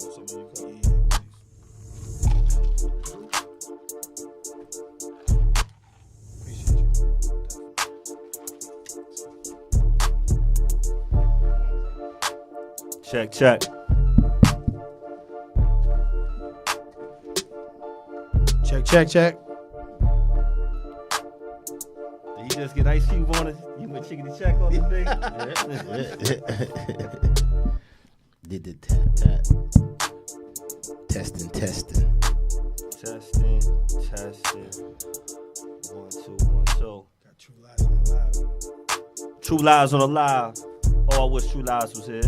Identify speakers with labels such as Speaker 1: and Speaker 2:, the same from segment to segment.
Speaker 1: on some of you guys.
Speaker 2: Check, check.
Speaker 3: Check.
Speaker 2: Did he just get Ice Cube on it? You went chickity check on the thing?
Speaker 4: Did the tap. Testing.
Speaker 2: Testing. 1, 2, 1, 2.
Speaker 3: Got True Lies on the live.
Speaker 2: True Lies on the live. Oh, I wish True Lies was here.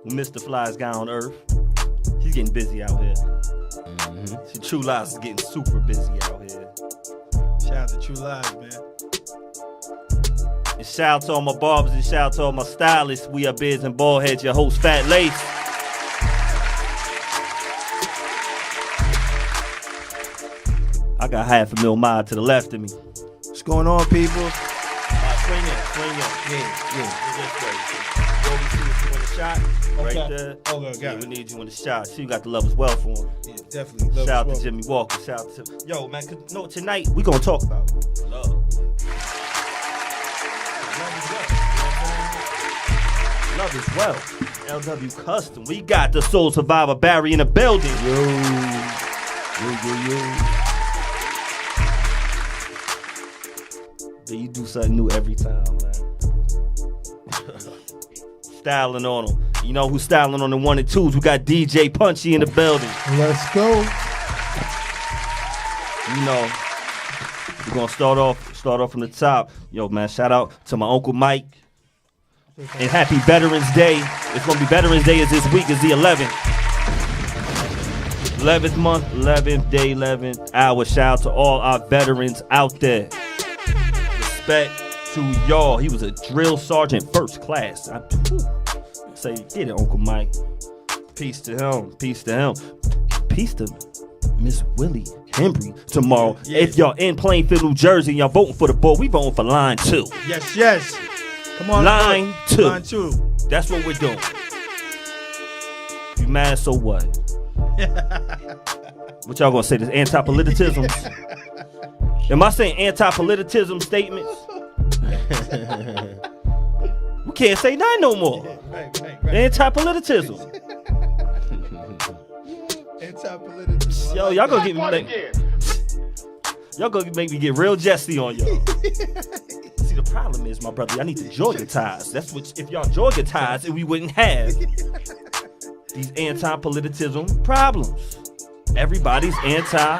Speaker 2: We missed the flyest guy on earth. He's getting busy out here.
Speaker 4: Mm-hmm.
Speaker 2: See, True Lies is getting super busy out here.
Speaker 3: Shout out to True Lies, man.
Speaker 2: And shout out to all my barbers and shout out to all my stylists. We are Beards N Baldheads, your host, Fat Lace. I got $500,000 mile to the left of me.
Speaker 3: What's going on, people?
Speaker 2: Swing in.
Speaker 3: Yeah.
Speaker 2: You want a shot? Right there.
Speaker 3: Okay, got
Speaker 2: We
Speaker 3: it.
Speaker 2: need you in the shot. See, you got the love as well for him.
Speaker 3: Yeah, definitely. Love
Speaker 2: Shout out
Speaker 3: as
Speaker 2: to
Speaker 3: well.
Speaker 2: Jimmy Walker. Shout out to... Yo, man, no, tonight we gonna talk about love. Love is well. LW Custom. We got the Soul Survivor Barry in the building.
Speaker 4: Yo.
Speaker 2: But you do something new every time, man. Styling on them. You know who's styling on the 1 and 2s? We got DJ Punchy in the building.
Speaker 3: Let's go.
Speaker 2: You know, we're gonna start off from the top. Yo, man, shout out to my Uncle Mike. And happy Veterans Day. It's gonna be Veterans Day is this week, is the 11th. 11th month, 11th day, 11th hour. Shout out to all our veterans out there. Respect to y'all. He was a drill sergeant first class. Say, get it, Uncle Mike. Peace to him. Peace to Miss Willie Hembry tomorrow.
Speaker 3: Yeah.
Speaker 2: If y'all in Plainfield, New Jersey, and y'all voting for the board, we voting for line 2.
Speaker 3: Yes. Come on.
Speaker 2: Line 2.
Speaker 3: Line 2.
Speaker 2: That's what we're doing. You mad, so what? What y'all gonna say? This anti-politicism? Am I saying anti-politicism statements? We can't say nothing no more.
Speaker 3: Right.
Speaker 2: Anti-politicism.
Speaker 3: Anti-political.
Speaker 2: Yo, y'all gonna make me get real jesty on y'all. See, the problem is, my brother, I need to Georgia ties. That's what, if y'all Georgia ties, we wouldn't have these anti-politicism problems. Everybody's anti.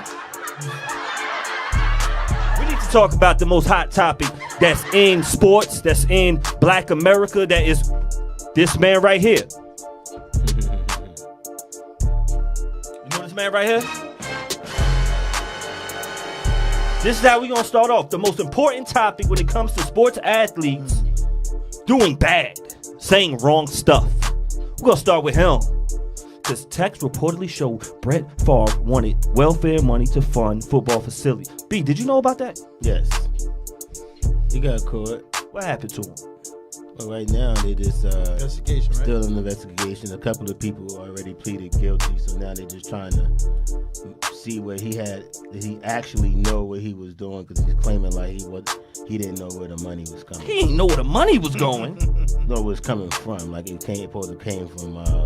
Speaker 2: We need to talk about the most hot topic that's in sports, that's in Black America, that is this man right here. You know this man right here? This is how we gonna start off. The most important topic when it comes to sports athletes doing bad, saying wrong stuff. We're gonna start with him. Because texts reportedly show Brett Favre wanted welfare money to fund football facility. B, did you know about that?
Speaker 4: Yes. He got caught.
Speaker 2: What happened to him?
Speaker 4: Well, right now they just
Speaker 3: Investigation, right?
Speaker 4: still an investigation. A couple of people already pleaded guilty, so now they're just trying to see where did he actually know what he was doing, because he's claiming like he didn't know where the money was coming.
Speaker 2: He didn't know where the money was going.
Speaker 4: No, it was coming from. Like it came from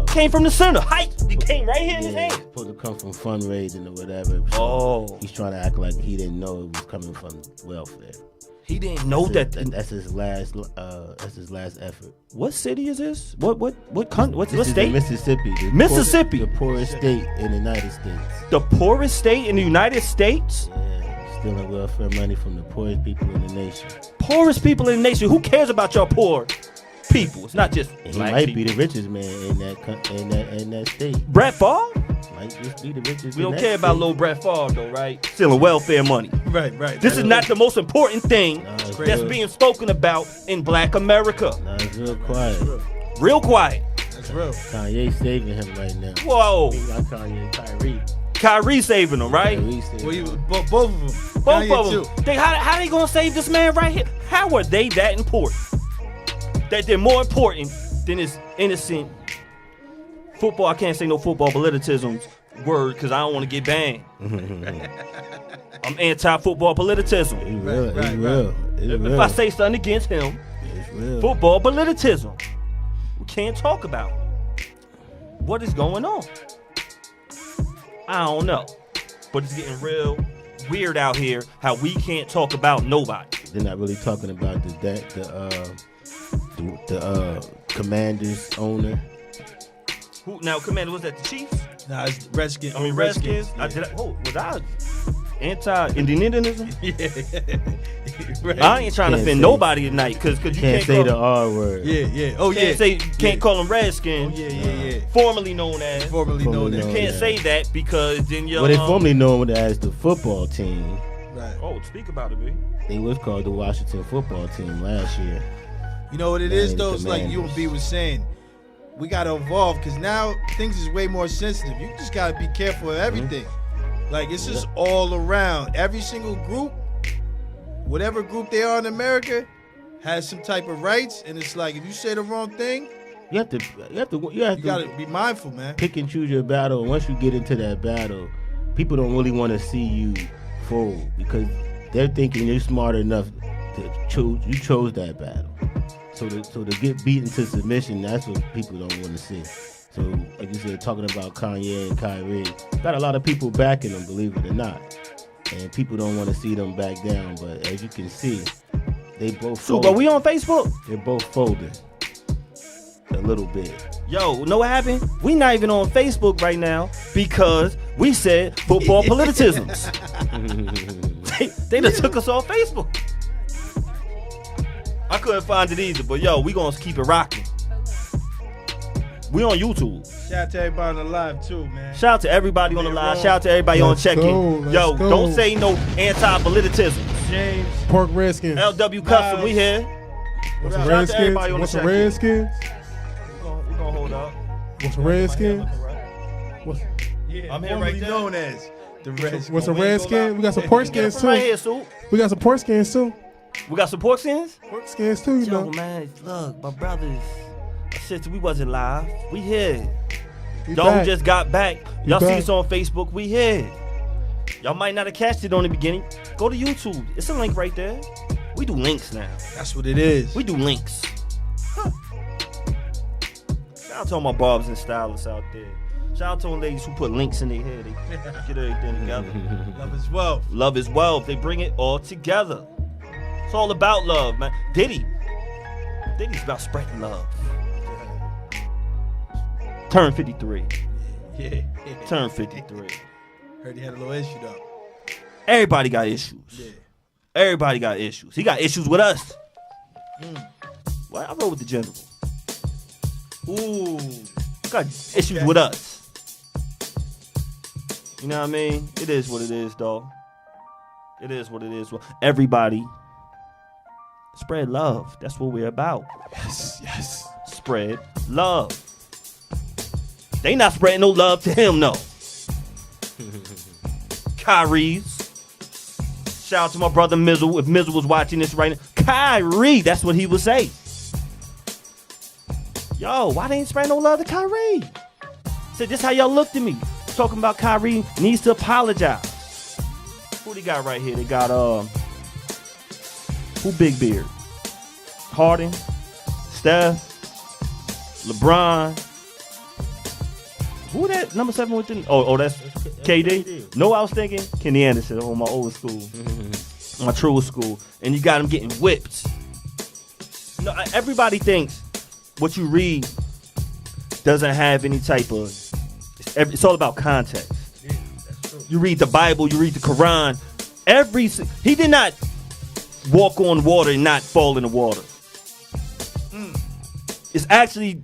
Speaker 2: Came from the center. It came right here in his hand.
Speaker 4: supposed to come from fundraising or whatever. So
Speaker 2: Oh.
Speaker 4: he's trying to act like he didn't know it was coming from welfare.
Speaker 2: He didn't know that.
Speaker 4: That's his last effort.
Speaker 2: What city is this? What country? What
Speaker 4: This is
Speaker 2: state?
Speaker 4: Mississippi.
Speaker 2: Mississippi.
Speaker 4: The poorest state in the United States.
Speaker 2: The poorest state in the United States?
Speaker 4: Yeah, stealing welfare money from the poorest people in the nation.
Speaker 2: Poorest people in the nation. Who cares about your poor people? It's not just
Speaker 4: And he
Speaker 2: black
Speaker 4: might
Speaker 2: people.
Speaker 4: be the richest man in that state.
Speaker 2: Brett Favre?
Speaker 4: Might just be the richest.
Speaker 2: We
Speaker 4: in
Speaker 2: don't
Speaker 4: that
Speaker 2: care about
Speaker 4: state.
Speaker 2: little Brett Favre though, right? Stealing welfare money.
Speaker 3: Right.
Speaker 2: This is not the most important thing
Speaker 4: Nah, it's
Speaker 2: that's
Speaker 4: real.
Speaker 2: being spoken about in Black America.
Speaker 4: Nah, it's real quiet.
Speaker 2: Real quiet.
Speaker 3: That's real.
Speaker 4: Kanye saving him right now.
Speaker 2: Whoa.
Speaker 4: Not Kanye, Kyrie.
Speaker 2: Kyrie saving them, right?
Speaker 4: Kyrie saving
Speaker 3: Well,
Speaker 4: him.
Speaker 3: both of them.
Speaker 2: Both
Speaker 3: Kanye
Speaker 2: of them.
Speaker 3: too.
Speaker 2: How they gonna save this man right here? How are they that important? That they're more important than his innocent football. I can't say no football politism word because I don't want to get banned. I'm anti-football politism.
Speaker 4: It's real. It's
Speaker 3: right.
Speaker 4: real. It's
Speaker 2: If
Speaker 4: real.
Speaker 2: I say something against him,
Speaker 4: It's real.
Speaker 2: football politism. We can't talk about it. What is going on? I don't know. But it's getting real weird out here how we can't talk about nobody.
Speaker 4: They're not really talking about the Commanders owner.
Speaker 2: Who now, Commander, was that the Chiefs?
Speaker 3: Nah, it's Redskins.
Speaker 2: I mean, Redskins. Was I anti-Indianism?
Speaker 3: Yeah. Right.
Speaker 2: I ain't trying to
Speaker 4: Can't
Speaker 2: offend
Speaker 4: say-
Speaker 2: nobody tonight because you
Speaker 4: Can't say
Speaker 2: call,
Speaker 4: the R word.
Speaker 3: Yeah. Oh,
Speaker 2: can't
Speaker 3: yeah.
Speaker 2: say can't call them Redskins.
Speaker 3: Oh, yeah.
Speaker 2: Formerly known as.
Speaker 3: Formerly known as.
Speaker 4: known
Speaker 2: Can't
Speaker 4: as.
Speaker 2: say that because then you're.
Speaker 4: Well, they formerly known as the football team.
Speaker 3: Right.
Speaker 2: Oh, speak about it, B.
Speaker 4: They was called the Washington football team last year.
Speaker 3: You know what it
Speaker 4: Man,
Speaker 3: is, though? It's like
Speaker 4: Commanders.
Speaker 3: UMB was saying. We got to evolve because now things is way more sensitive. You just got to be careful of everything. Like, it's just all around. Every single group, whatever group they are in America, has some type of rights. And it's like, if you say the wrong thing,
Speaker 4: You have to
Speaker 3: you got to be mindful, man.
Speaker 4: pick and choose your battle. And once you get into that battle, people don't really want to see you fold because they're thinking you're smart enough to choose. You chose that battle, so to get beaten to submission, that's what people don't want to see. So, like you said, talking about Kanye and Kyrie, got a lot of people backing them, believe it or not, and people don't want to see them back down. But as you can see, they both.
Speaker 2: So, but we on Facebook.
Speaker 4: They're both folding a little bit.
Speaker 2: Yo, know what happened? We not even on Facebook right now because we said football politisms. they just took us off Facebook. I couldn't find it either, but yo, we gonna keep it rocking. We on YouTube.
Speaker 3: Shout out to everybody on the live, too, man.
Speaker 2: Shout out to everybody on the live. Shout out to everybody
Speaker 1: Let's
Speaker 2: on check-in.
Speaker 1: go, let's
Speaker 2: Yo,
Speaker 1: go.
Speaker 2: don't say no anti-politism.
Speaker 3: James.
Speaker 1: Pork Redskins.
Speaker 2: LW Custom, we here.
Speaker 1: Want
Speaker 2: Shout out
Speaker 1: some
Speaker 2: to
Speaker 1: Redskins?
Speaker 2: everybody on
Speaker 1: Want
Speaker 2: the
Speaker 1: some
Speaker 2: check-in.
Speaker 1: Redskins?
Speaker 2: We gonna hold up.
Speaker 1: Want some Redskins? What's,
Speaker 3: Yeah,
Speaker 2: I'm here
Speaker 3: formerly
Speaker 2: right there.
Speaker 3: known as the Redskins.
Speaker 1: what's a Redskin? We got some pork
Speaker 2: Get it
Speaker 1: skins
Speaker 2: from right
Speaker 1: too.
Speaker 2: here, Sue.
Speaker 1: We got some pork skins too.
Speaker 2: We got some pork skins?
Speaker 1: Pork skins too, you
Speaker 2: Yo,
Speaker 1: know.
Speaker 2: man, look, my brothers, my sister, we wasn't live. We here.
Speaker 1: We
Speaker 2: Y'all who
Speaker 1: back.
Speaker 2: just got back, y'all see
Speaker 1: back.
Speaker 2: us on Facebook, we here. Y'all might not have catched it on the beginning. Go to YouTube. It's a link right there. We do links now.
Speaker 3: That's what it is.
Speaker 2: We do links. Shout out to all my barbers and stylists out there. Shout out to all ladies who put links in their hair. They get everything together.
Speaker 3: Love is wealth.
Speaker 2: Love is wealth. They bring it all together. It's all about love, man. Diddy's about spreading love. Turn 53.
Speaker 3: Yeah.
Speaker 2: Turn 53.
Speaker 3: Heard he had a little issue, though.
Speaker 2: Everybody got issues.
Speaker 3: Yeah.
Speaker 2: Everybody got issues. He got issues with us. Well, I roll with the general.
Speaker 3: Ooh.
Speaker 2: Got issues with us. You know what I mean? It is what it is, dog. It is what it is. Everybody spread love. That's what we're about.
Speaker 1: Yes.
Speaker 2: Spread love. They not spreading no love to him, no. Kyrie's. Shout out to my brother Mizzle. If Mizzle was watching this right now. Kyrie, that's what he would say. Yo, why they ain't spreading no love to Kyrie? Said, this how y'all looked at me. Talking about Kyrie needs to apologize. Who they got right here? They got, who Big Beard? Harden, Steph, LeBron. Who that number 7 with the? Oh, that's KD. No, I was thinking Kenny Anderson on my old school, my true school, and you got him getting whipped. No, everybody thinks what you read doesn't have any type of. It's all about context.
Speaker 3: Yeah, that's true.
Speaker 2: You read the Bible, you read the Quran. He did not walk on water and not fall in the water. It's actually,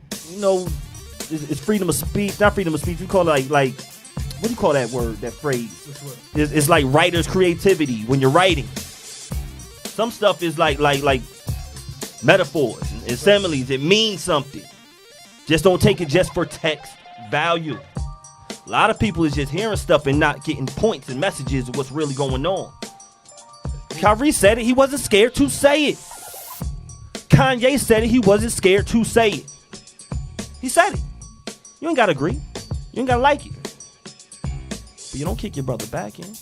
Speaker 2: it's freedom of speech. Not freedom of speech. We call it like what do you call that word? That phrase?
Speaker 3: Which one?
Speaker 2: It's like writer's creativity when you're writing. Some stuff is like metaphors and similes. It means something. Just don't take it just for text value. A lot of people is just hearing stuff and not getting points and messages of what's really going on. Kyrie said it. He wasn't scared to say it. Kanye said it. He wasn't scared to say it. He said it. You ain't gotta agree. You ain't gotta like it. But you don't kick your brother back in.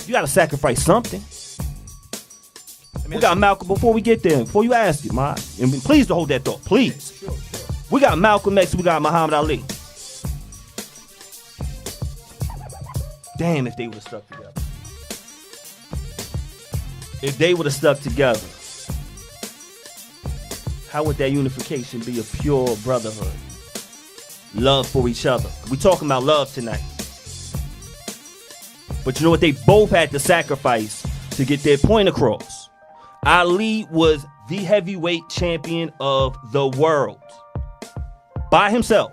Speaker 2: You gotta sacrifice something. We got Malcolm, before we get there, before you ask it, and please don't hold that thought, please.
Speaker 3: Sure.
Speaker 2: We got Malcolm X, we got Muhammad Ali. Damn, if they would have stuck together. If they would have stuck together, how would that unification be a pure brotherhood? Love for each other. We talking about love tonight. But you know what? They both had to sacrifice to get their point across. Ali was the heavyweight champion of the world. By himself.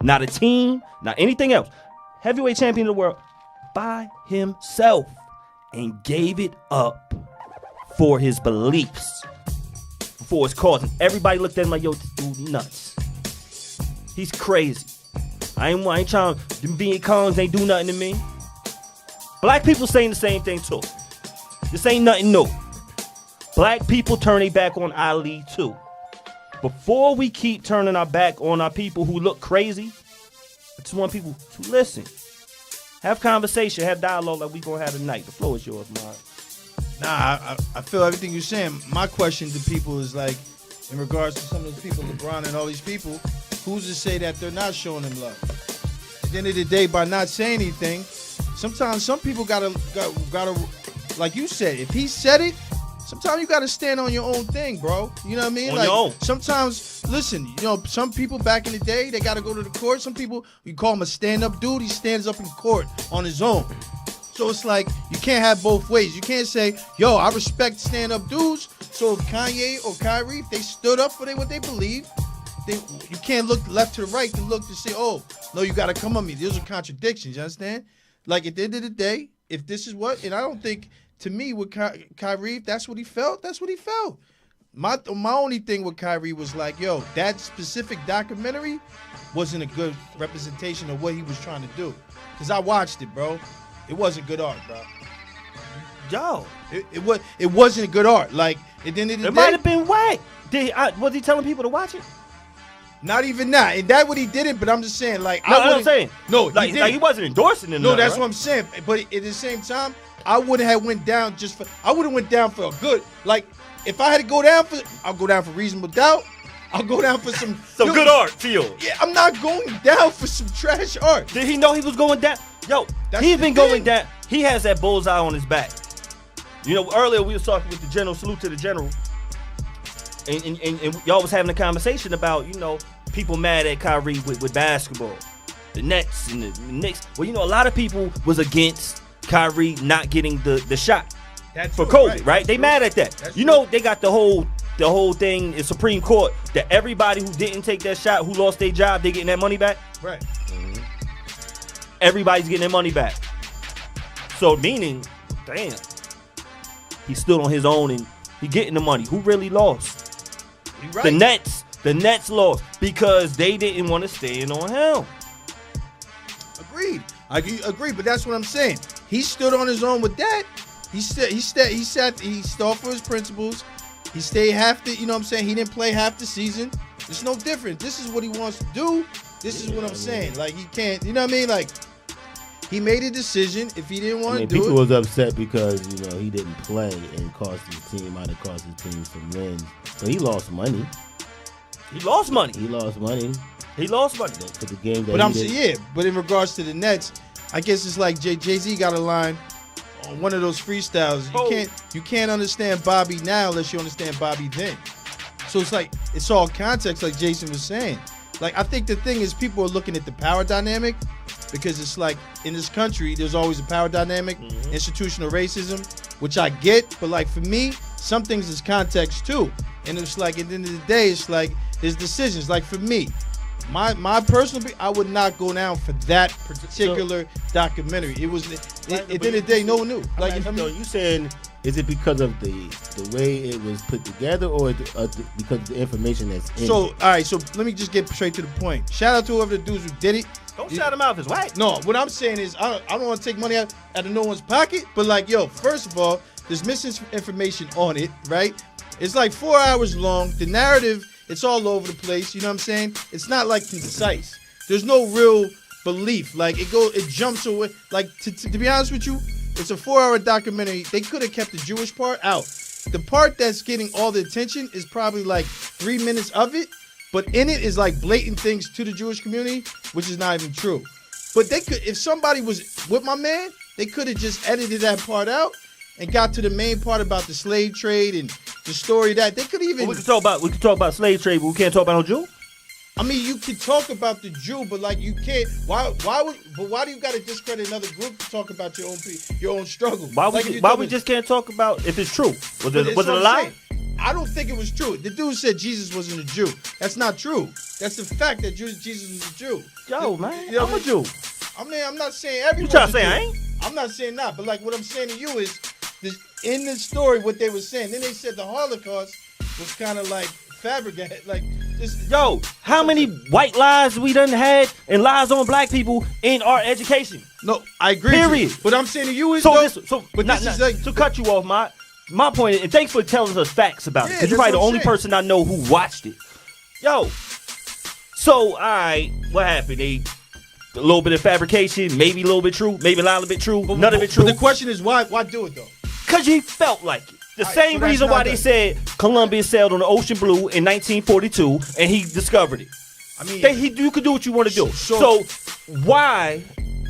Speaker 2: Not a team, not anything else. Heavyweight champion of the world by himself. And gave it up for his beliefs. For his cause. And everybody looked at him like, yo, this dude nuts. He's crazy. I ain't trying, them being cons ain't do nothing to me. Black people saying the same thing too. This ain't nothing new. Black people turn their back on Ali too. Before we keep turning our back on our people who look crazy, I just want people to listen. Have conversation, have dialogue like we gonna have tonight. The floor is yours, Mark.
Speaker 3: Nah, I feel everything you're saying. My question to people is like, in regards to some of those people, LeBron and all these people, who's to say that they're not showing him love? At the end of the day, by not saying anything, sometimes some people gotta, like you said, if he said it, sometimes you gotta stand on your own thing, bro. You know what I mean?
Speaker 2: On
Speaker 3: like
Speaker 2: your own.
Speaker 3: sometimes, listen, you know, some people back in the day, they gotta go to the court. Some people, you call him a stand-up dude, he stands up in court on his own. So it's like, you can't have both ways. You can't say, yo, I respect stand-up dudes. So if Kanye or Kyrie, if they stood up for what they believe, you can't look left to the right to look to say, oh, no, you got to come on me. Those are contradictions, you understand? Like, at the end of the day, if this is what, and I don't think, to me, with Kyrie, if that's what he felt, that's what he felt. My only thing with Kyrie was like, yo, that specific documentary wasn't a good representation of what he was trying to do. Because I watched it, bro. It wasn't good art, bro.
Speaker 2: Yo.
Speaker 3: It wasn't a good art. Like, at the end of the day,
Speaker 2: It might have been whack. Was he telling people to watch it?
Speaker 3: not even that. And that what he did it, but I'm just saying, like,
Speaker 2: No, I'm saying.
Speaker 3: No,
Speaker 2: like he wasn't endorsing it.
Speaker 3: No, that's what I'm saying. But at the same time, I wouldn't have went down I would have went down for a good, like, if I had to go down I'll go down for reasonable doubt. I'll go down for some
Speaker 2: good art feel.
Speaker 3: Yeah, I'm not going down for some trash art.
Speaker 2: Did he know he was going down? Yo,
Speaker 3: That's
Speaker 2: he's
Speaker 3: the
Speaker 2: been
Speaker 3: thing.
Speaker 2: going down. He has that bullseye on his back. You know, earlier we was talking with the general, salute to the general. And y'all was having a conversation about, you know, people mad at Kyrie with basketball. The Nets and the Knicks. Well, you know, a lot of people was against Kyrie not getting the shot for COVID, right? They mad at that.
Speaker 3: That's
Speaker 2: you know, they got the whole thing in Supreme Court that everybody who didn't take that shot, who lost their job, they getting that money back.
Speaker 3: Right.
Speaker 2: Everybody's getting their money back. So meaning, damn, he stood on his own and he getting the money. Who really lost?
Speaker 3: You right.
Speaker 2: The Nets lost because they didn't want to stand on him.
Speaker 3: Agreed. I agree, but that's what I'm saying. He stood on his own with that. He stood for his principles. He stayed half the, you know what I'm saying? He didn't play half the season. It's no different. This is what he wants to do. This is what I'm saying. Like, he can't, you know what I mean? Like, he made a decision. If he didn't want to do
Speaker 4: people
Speaker 3: it.
Speaker 4: was upset because, you know, he didn't play and might have cost his team some wins. But he lost money.
Speaker 2: He lost money.
Speaker 4: He lost money for the game that
Speaker 3: But
Speaker 4: he did.
Speaker 3: yeah, but in regards to the Nets, I guess it's like Jay-Z got a line on one of those freestyles. You can't understand Bobby now unless you understand Bobby then. So it's like, it's all context, like Jason was saying. Like, I think the thing is, people are looking at the power dynamic because it's like, in this country, there's always a power dynamic, institutional racism, which I get, but like for me, some things is context too. And it's like, at the end of the day, it's like, there's decisions. Like for me, my personal, I would not go down for that particular documentary. It was, at the end of the day, no one knew. Like,
Speaker 4: you saying, is it because of the way it was put together, or because of the information that's in it?
Speaker 3: all right, so let me just get straight to the point. Shout out to whoever the dudes who did it.
Speaker 2: Don't shout him out if it's whack.
Speaker 3: No, what I'm saying is, I don't want to take money out of no one's pocket, but like, yo, first of all, there's misinformation on it, right? It's like 4 hours long. The narrative It's all over the place. You know what I'm saying? It's not like concise. There's no real belief. Like it jumps away. Like to be honest with you, it's a 4-hour documentary. They could have kept the Jewish part out. The part that's getting all the attention is probably like 3 minutes of it, but in it is like blatant things to the Jewish community, which is not even true. But they could, if somebody was with my man, they could have just edited that part out and got to the main part about the slave trade and the story that they could even.
Speaker 2: Well, we can talk about slave trade, but we can't talk about no Jew.
Speaker 3: I mean, you can talk about the Jew, but like you can't. Why do you got to discredit another group to talk about your own struggle?
Speaker 2: Why we just can't talk about if it's true? Was it a lie?
Speaker 3: I don't think it was true. The dude said Jesus wasn't a Jew. That's not true. That's the fact that Jesus was a Jew.
Speaker 2: Yo, man,
Speaker 3: You know
Speaker 2: I'm a Jew.
Speaker 3: I mean, I'm not saying everyone.
Speaker 2: You trying to say I ain't?
Speaker 3: I'm not saying that, but like what I'm saying to you is, this, in the story, what they were saying. Then they said the Holocaust was kind of like fabricated, like just.
Speaker 2: Yo, how many white lies we done had and lies on black people in our education?
Speaker 3: No, I agree.
Speaker 2: Period.
Speaker 3: But I'm saying to you is
Speaker 2: to cut you off, my point is, and thanks for telling us facts about it, because you're probably the only person I know who watched it. Yo, so all right, what happened? A little bit of fabrication, maybe a little bit true, maybe a little bit true, none of it true.
Speaker 3: But the question is, why do it though?
Speaker 2: Because he felt like it. The same reason why they said Columbus sailed on the ocean blue in 1942 and he discovered it. I mean, you could do what you want to do. So why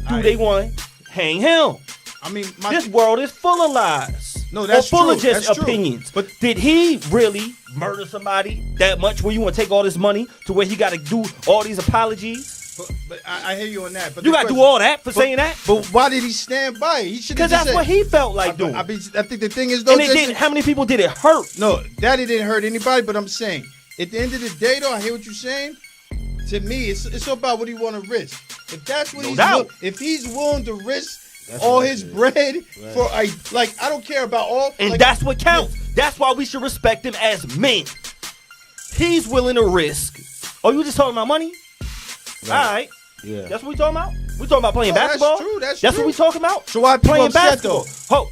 Speaker 2: do they want to hang him?
Speaker 3: I mean,
Speaker 2: this world is full of lies.
Speaker 3: No, that's
Speaker 2: full
Speaker 3: true.
Speaker 2: of just
Speaker 3: That's
Speaker 2: opinions.
Speaker 3: True.
Speaker 2: But did he really murder somebody that much where you want to take all this money to where he got to do all these apologies?
Speaker 3: But I hear you on that. But
Speaker 2: you got to do all that for saying that?
Speaker 3: But why did he stand by it? He should.
Speaker 2: Because that's what he felt like doing.
Speaker 3: I think the thing is, though,
Speaker 2: and it didn't, how many people did it hurt?
Speaker 3: No, that it didn't hurt anybody. But I'm saying, at the end of the day, though, I hear what you're saying. To me, it's about what he want to risk. If that's what if he's willing to risk all his bread for I don't care about all.
Speaker 2: And that's what counts. Yeah. That's why we should respect him as men. He's willing to risk. Oh, you just talking about money? Right. All right.
Speaker 4: Yeah.
Speaker 2: That's what we talking about? We talking about playing basketball?
Speaker 3: That's true. That's
Speaker 2: true. What we talking about?
Speaker 3: So why
Speaker 2: playing basketball?
Speaker 3: Though?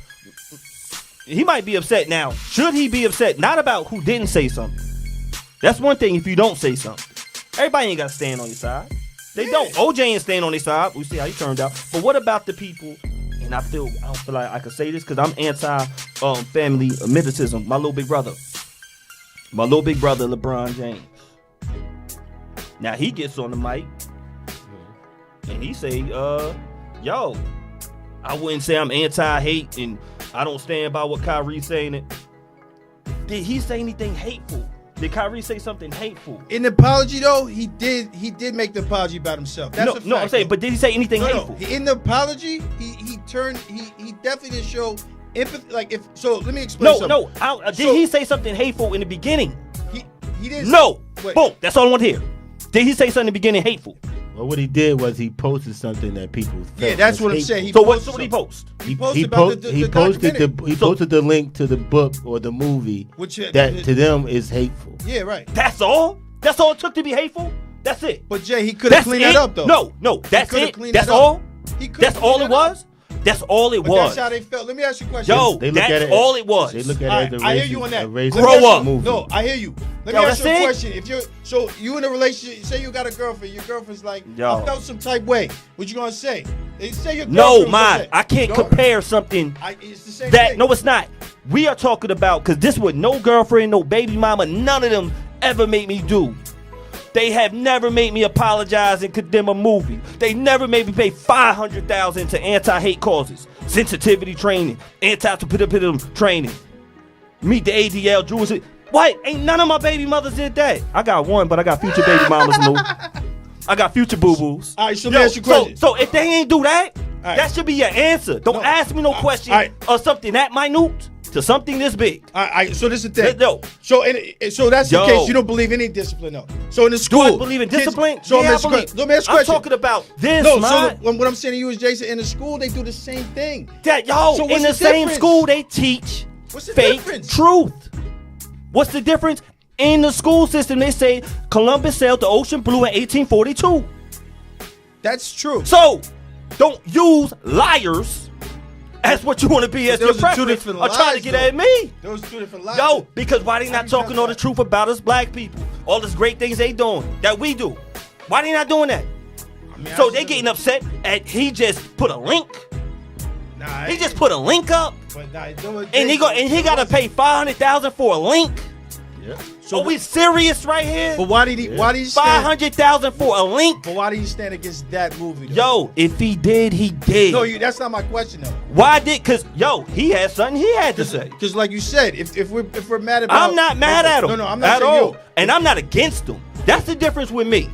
Speaker 2: He might be upset now. Should he be upset? Not about who didn't say something. That's one thing if you don't say something. Everybody ain't got to stand on your side. They don't. OJ ain't stand on their side. We see how he turned out. But what about the people? And I don't feel like I could say this because I'm anti-family militantism. My little big brother, LeBron James. Now he gets on the mic and he say, yo, I wouldn't say I'm anti-hate and I don't stand by what Kyrie's saying. It. Did he say anything hateful? Did Kyrie say something hateful?
Speaker 3: In the apology, though, he did make the apology about himself. That's a fact,
Speaker 2: I'm saying, but did he say anything hateful?
Speaker 3: No. In the apology, he definitely didn't show empathy. Like let me explain something.
Speaker 2: Did he say something hateful in the beginning?
Speaker 3: He didn't.
Speaker 2: No. Boom. That's all I want to hear. Did he say something in the beginning hateful?
Speaker 4: Well, what he did was he posted something that people felt.
Speaker 3: Yeah, that's what I'm saying.
Speaker 2: So what did he post?
Speaker 3: He posted
Speaker 4: the link to the book or the movie that to them is hateful.
Speaker 3: Yeah, right.
Speaker 2: That's all? That's all it took to be hateful? That's it.
Speaker 3: But Jay, he could have cleaned that up though.
Speaker 2: No, that's it. That's all? That's all it was? That's all it was.
Speaker 3: That's how they felt. Let me ask you a question.
Speaker 2: Yo, that's all it was.
Speaker 4: They look at it as a
Speaker 3: I hear you on that.
Speaker 2: Grow up.
Speaker 3: No, I hear you. Let me ask you a question. If you in a relationship, say you got a girlfriend, your girlfriend's like, I felt some type way. What you gonna say? They say your girlfriend.
Speaker 2: No, I can't compare something.
Speaker 3: It's the same thing.
Speaker 2: No, it's not. We are talking about, because this would no girlfriend, no baby mama, none of them ever made me do. They have never made me apologize and condemn a movie. They never made me pay $500,000 to anti-hate causes, sensitivity training, anti-pedophilia training, meet the ADL Jews. What? Ain't none of my baby mothers did that. I got one, but I got future baby mamas, Lou. I got future boo-boos.
Speaker 3: All right, so let me ask you a question.
Speaker 2: So if they ain't do that, that should be your answer. Don't ask me no question or something that minute to something this big.
Speaker 3: So this is the thing. So that's the case. You don't believe any discipline, though. So in the school,
Speaker 2: do I believe in discipline?
Speaker 3: So
Speaker 2: yeah,
Speaker 3: let me ask you a question.
Speaker 2: I'm talking about this.
Speaker 3: No, so what I'm saying to you is, Jason, in the school they do the same thing.
Speaker 2: So in the same school they teach fake truth. What's the difference? In the school system, they say Columbus sailed the ocean blue in 1842.
Speaker 3: That's true.
Speaker 2: So don't use liars as what you want to be as your preference or trying to get at me.
Speaker 3: Those two different lies.
Speaker 2: Yo, because why they not talking all the truth about us black people? all this great things they doing that we do. Why they not doing that?
Speaker 3: I mean,
Speaker 2: So they getting upset at he just put a link.
Speaker 3: Nah,
Speaker 2: He just put a link up,
Speaker 3: But nah, do it-
Speaker 2: and he got to pay $500,000 for a link.
Speaker 4: Yeah.
Speaker 2: So we serious right here?
Speaker 3: But why did he? Why did he stand?
Speaker 2: $500,000 for a link.
Speaker 3: But why did he stand against that movie? Though?
Speaker 2: Yo, if he did, he did.
Speaker 3: No, that's not my question though.
Speaker 2: Why did? Cause he had something he had to say.
Speaker 3: Because like you said, if we're mad about,
Speaker 2: I'm not mad at him.
Speaker 3: No, I'm not
Speaker 2: at
Speaker 3: saying
Speaker 2: all,
Speaker 3: you.
Speaker 2: and I'm not against him. That's the difference with me.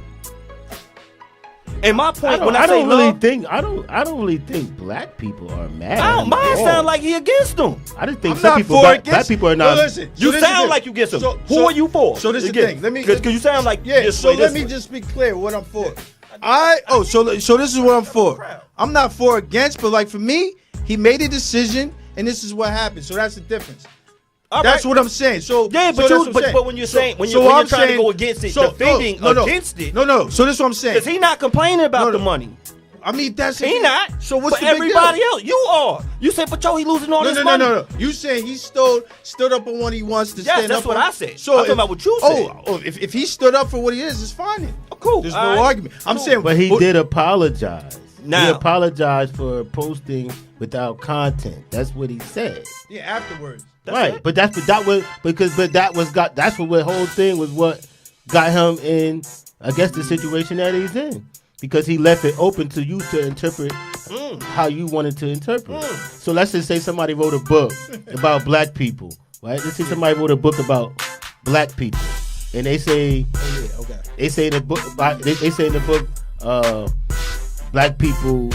Speaker 2: And my point when I
Speaker 4: I
Speaker 2: say
Speaker 4: don't really
Speaker 2: love,
Speaker 4: think I don't really think black people are mad.
Speaker 2: I don't mind
Speaker 4: at all.
Speaker 2: sound like he against him.
Speaker 4: I just think
Speaker 3: I'm
Speaker 4: some
Speaker 3: not
Speaker 4: people
Speaker 3: for
Speaker 4: black
Speaker 3: against.
Speaker 4: people are
Speaker 3: No,
Speaker 4: not.
Speaker 3: listen.
Speaker 2: You
Speaker 3: this is
Speaker 2: sound
Speaker 3: it.
Speaker 2: like you against him.
Speaker 3: So-
Speaker 2: Who
Speaker 3: so-
Speaker 2: are you for?
Speaker 3: So this is the
Speaker 2: Against?
Speaker 3: thing.
Speaker 2: Because you sound like
Speaker 3: Yeah,
Speaker 2: this
Speaker 3: so
Speaker 2: way,
Speaker 3: let
Speaker 2: this
Speaker 3: me
Speaker 2: way.
Speaker 3: just be clear what I'm for. So this is what I'm for. I'm not for or against, but like for me, he made a decision, and this is what happened. So that's the difference.
Speaker 2: All
Speaker 3: That's
Speaker 2: right.
Speaker 3: what I'm saying. So
Speaker 2: Yeah, but
Speaker 3: so that's
Speaker 2: you-
Speaker 3: what I'm
Speaker 2: but-
Speaker 3: saying.
Speaker 2: but when you're saying- when
Speaker 3: so
Speaker 2: you're
Speaker 3: I'm
Speaker 2: trying to
Speaker 3: saying-
Speaker 2: go against it, defending against it.
Speaker 3: No. So this is what I'm saying.
Speaker 2: Because he not complaining about
Speaker 3: No,
Speaker 2: the
Speaker 3: no.
Speaker 2: money.
Speaker 3: I mean, that's
Speaker 2: He not.
Speaker 3: So what's
Speaker 2: but
Speaker 3: the big
Speaker 2: everybody
Speaker 3: deal?
Speaker 2: else, you are. You said, but he losing all this
Speaker 3: No.
Speaker 2: money.
Speaker 3: You saying he stood up on what he wants to
Speaker 2: Yes,
Speaker 3: stand
Speaker 2: that's
Speaker 3: up
Speaker 2: what
Speaker 3: on.
Speaker 2: I said. I'm talking about what you said.
Speaker 3: If he stood up for what he is, it's fine. Then.
Speaker 2: Oh, cool.
Speaker 3: There's
Speaker 2: All
Speaker 3: no
Speaker 2: right.
Speaker 3: argument. I'm
Speaker 2: Cool.
Speaker 3: saying,
Speaker 4: But he did apologize. He
Speaker 2: Now-
Speaker 4: apologized for posting without content. That's what he said.
Speaker 3: Yeah, afterwards.
Speaker 4: Right, but that's what that's what the whole thing was what got him in, I guess, the situation that he's in, because he left it open to you to interpret how you wanted to interpret. So let's just say somebody wrote a book about black people, right? Let's say somebody wrote a book about black people, and they say
Speaker 3: Okay.
Speaker 4: they say in the book they say in the book black people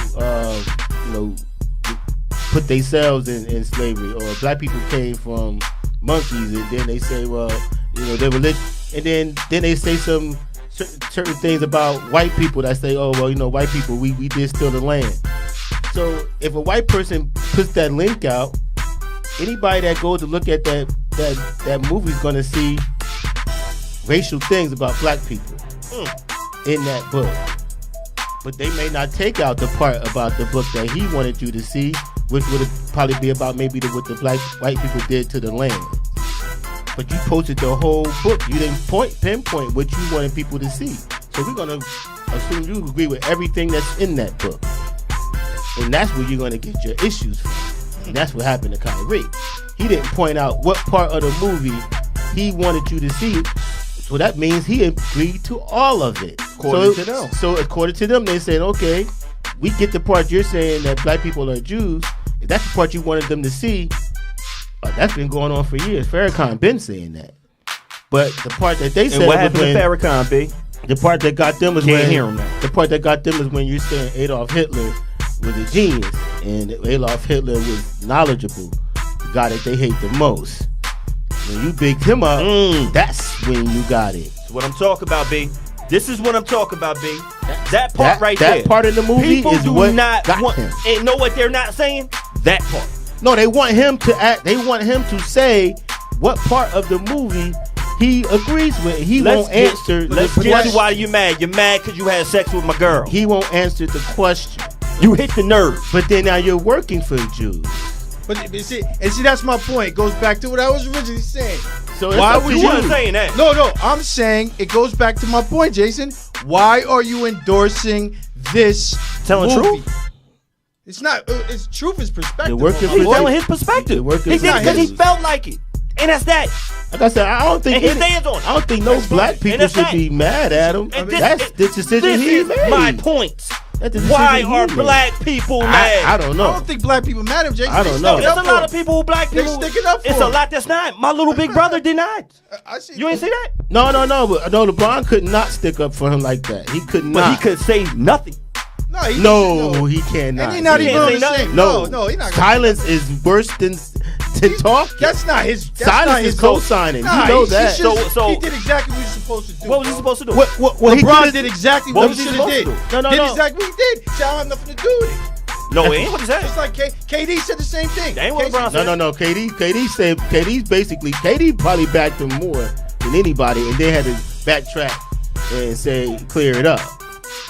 Speaker 4: put themselves in slavery, or black people came from monkeys, and then they say, well, they're religious, and then they say some certain things about white people that say, oh, well, white people, we did steal the land. So if a white person puts that link out, anybody that goes to look at that movie is going to see racial things about black people in that book. But they may not take out the part about the book that he wanted you to see, which would probably be about maybe what the white people did to the land. But you posted the whole book. You didn't pinpoint what you wanted people to see. So we're gonna assume you agree with everything that's in that book, and that's where you're gonna get your issues from. And that's what happened to Kyrie. He didn't point out what part of the movie he wanted you to see. So that means he agreed to all of it.
Speaker 3: According to them.
Speaker 4: So according to them, they said, okay, we get the part you're saying that black people are Jews. If that's the part you wanted them to see, that's been going on for years. Farrakhan been saying that. But the part that they said,
Speaker 2: And what
Speaker 4: was
Speaker 2: happened to Farrakhan, B?
Speaker 4: the part that got them was
Speaker 2: Can't
Speaker 4: when
Speaker 2: hear him now.
Speaker 4: the part that got them is when you're saying Adolf Hitler was a genius, and Adolf Hitler was knowledgeable, the guy that they hate the most. When you bigged him up, that's when you got it.
Speaker 2: That's what I'm talking about, B. This is what I'm talking about, B. That part right
Speaker 4: that
Speaker 2: there.
Speaker 4: part of the movie
Speaker 2: People
Speaker 4: is
Speaker 2: do
Speaker 4: what
Speaker 2: not
Speaker 4: got
Speaker 2: want,
Speaker 4: him.
Speaker 2: and know what they're not saying? That part.
Speaker 4: No, they want him to act. They want him to say what part of the movie he agrees with. He won't answer the
Speaker 2: Let's get to
Speaker 4: question.
Speaker 2: why you mad. You're mad because you had sex with my girl.
Speaker 4: He won't answer the question.
Speaker 2: You hit the nerve.
Speaker 4: But then now you're working for Jews.
Speaker 3: But see, that's my point. It goes back to what I was originally saying.
Speaker 4: So it's
Speaker 3: Why
Speaker 4: up
Speaker 3: would
Speaker 4: to
Speaker 2: You
Speaker 3: you-
Speaker 2: weren't saying that.
Speaker 3: No, I'm saying it goes back to my point, Jason. Why are you endorsing this
Speaker 2: Telling
Speaker 3: movie?
Speaker 2: truth?
Speaker 3: It's not. It's truth is perspective.
Speaker 4: They're working
Speaker 3: my
Speaker 2: He's
Speaker 3: boy.
Speaker 2: telling his perspective.
Speaker 4: They're working
Speaker 2: He
Speaker 4: for
Speaker 2: did it because he
Speaker 4: Jews.
Speaker 2: felt like it. And that's that.
Speaker 4: Like I said, I don't think
Speaker 2: And he stands on it.
Speaker 4: I don't think no
Speaker 3: That's
Speaker 4: black
Speaker 3: fine.
Speaker 4: people
Speaker 2: And that's
Speaker 4: should
Speaker 2: that.
Speaker 4: be mad at him.
Speaker 2: And
Speaker 4: That's the decision
Speaker 2: this
Speaker 4: he
Speaker 2: is
Speaker 4: made.
Speaker 2: my point.
Speaker 4: That's the
Speaker 2: Why
Speaker 4: decision he
Speaker 2: are
Speaker 4: made.
Speaker 2: black people
Speaker 4: I
Speaker 2: mad?
Speaker 4: don't
Speaker 3: I
Speaker 4: know.
Speaker 3: don't think black people mad at Jason.
Speaker 4: I
Speaker 3: They
Speaker 4: don't know.
Speaker 3: sticking
Speaker 2: There's
Speaker 3: up
Speaker 2: a
Speaker 3: for
Speaker 2: lot
Speaker 3: him.
Speaker 2: of people who black
Speaker 3: They
Speaker 2: people.
Speaker 3: sticking up for
Speaker 2: It's a
Speaker 3: him.
Speaker 2: lot that's not. My little big brother did not.
Speaker 3: I see.
Speaker 2: You ain't see that?
Speaker 4: No. But no, LeBron could not stick up for him like that. He could
Speaker 2: But
Speaker 4: not.
Speaker 2: he could say nothing.
Speaker 3: No,
Speaker 4: He cannot.
Speaker 3: And he not
Speaker 2: He
Speaker 3: even
Speaker 2: can't
Speaker 3: on
Speaker 2: say
Speaker 3: the
Speaker 2: nothing.
Speaker 3: same.
Speaker 4: No,
Speaker 3: No, he not.
Speaker 4: Silence is worse than talk.
Speaker 3: That's not his. That's
Speaker 4: Silence
Speaker 3: not
Speaker 4: is
Speaker 3: his
Speaker 4: co-signing.
Speaker 3: Nah,
Speaker 4: You know
Speaker 3: he
Speaker 4: that.
Speaker 3: should've-
Speaker 2: So-
Speaker 3: he did exactly what he was supposed to do.
Speaker 2: What was he
Speaker 3: bro.
Speaker 2: supposed to do?
Speaker 4: What he
Speaker 3: LeBron
Speaker 4: could've-
Speaker 3: did exactly
Speaker 2: what
Speaker 3: what
Speaker 2: was
Speaker 3: he
Speaker 2: he
Speaker 3: should have
Speaker 2: supposed
Speaker 3: did.
Speaker 2: to
Speaker 4: do? No,
Speaker 3: Did
Speaker 4: no.
Speaker 3: exactly what he did. So I don't have nothing to do with it.
Speaker 2: No, it ain't what he said.
Speaker 3: Just like KD said the same thing.
Speaker 2: That ain't what LeBron said.
Speaker 4: No. KD probably backed him more than anybody, and they had to backtrack and say clear it up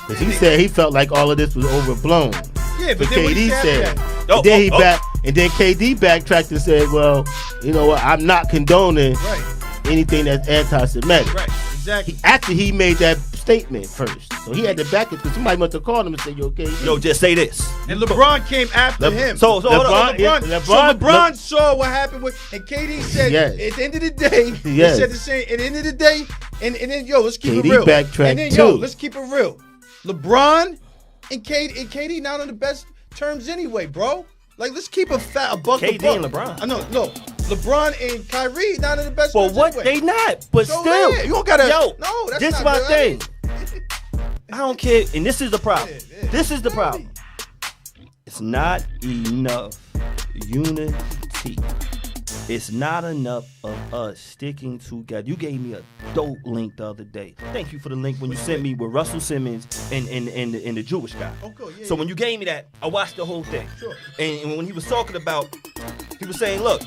Speaker 4: because he said he felt like all of this was overblown.
Speaker 3: Yeah,
Speaker 4: But
Speaker 3: but then when he
Speaker 4: KD
Speaker 3: said
Speaker 4: said,
Speaker 3: that,
Speaker 4: and then and then KD backtracked and said, well, you know what? I'm not condoning
Speaker 3: right,
Speaker 4: anything that's anti-Semitic.
Speaker 3: right, exactly. Exactly.
Speaker 4: After he made that statement first. So he had to back it because somebody must have called him and said, you okay?
Speaker 2: Yo, just say this.
Speaker 3: And LeBron came after him.
Speaker 2: So hold on.
Speaker 3: LeBron saw what happened with, and KD said,
Speaker 4: Yes.
Speaker 3: at the end of the day,
Speaker 4: Yes.
Speaker 3: he said the same. At the end of the day, and then yo, let's keep
Speaker 4: KD
Speaker 3: it real.
Speaker 4: backtracked
Speaker 3: And then yo,
Speaker 4: too.
Speaker 3: let's keep it real. LeBron and KD not on the best terms anyway, bro. Like, let's keep a buck.
Speaker 2: KD
Speaker 3: buck.
Speaker 2: and LeBron.
Speaker 3: I know, no. LeBron and Kyrie not in the best
Speaker 2: Well,
Speaker 3: terms
Speaker 2: what?
Speaker 3: anyway.
Speaker 2: They not. But
Speaker 3: So
Speaker 2: still.
Speaker 3: yeah, you don't gotta.
Speaker 2: Yo,
Speaker 3: no, that's
Speaker 2: this
Speaker 3: not
Speaker 2: is my
Speaker 3: good.
Speaker 2: thing. I don't care. And this is the problem.
Speaker 3: Yeah.
Speaker 2: This is the problem. It's not enough unity. It's not enough of us sticking together. You gave me a dope link the other day. Thank you for the link when you sent me with Russell Simmons and the Jewish guy.
Speaker 3: Okay, yeah,
Speaker 2: So when you gave me that, I watched the whole thing.
Speaker 3: Sure.
Speaker 2: And when he was talking about, he was saying, look,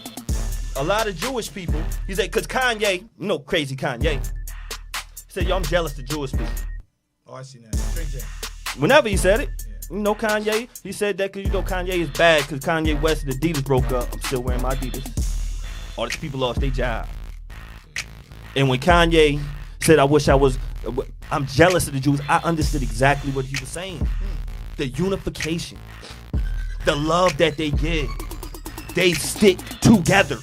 Speaker 2: a lot of Jewish people, he said, because Kanye, you know, crazy Kanye, he said, yo, I'm jealous of Jewish people.
Speaker 3: Oh, I see that. Straight J.
Speaker 2: Whenever he said it, you know Kanye, he said that because you know Kanye is bad because Kanye West and Adidas broke up. I'm still wearing my Adidas. All these people lost their job. And when Kanye said, I'm jealous of the Jews, I understood exactly what he was saying. The unification, the love that they give, they stick together.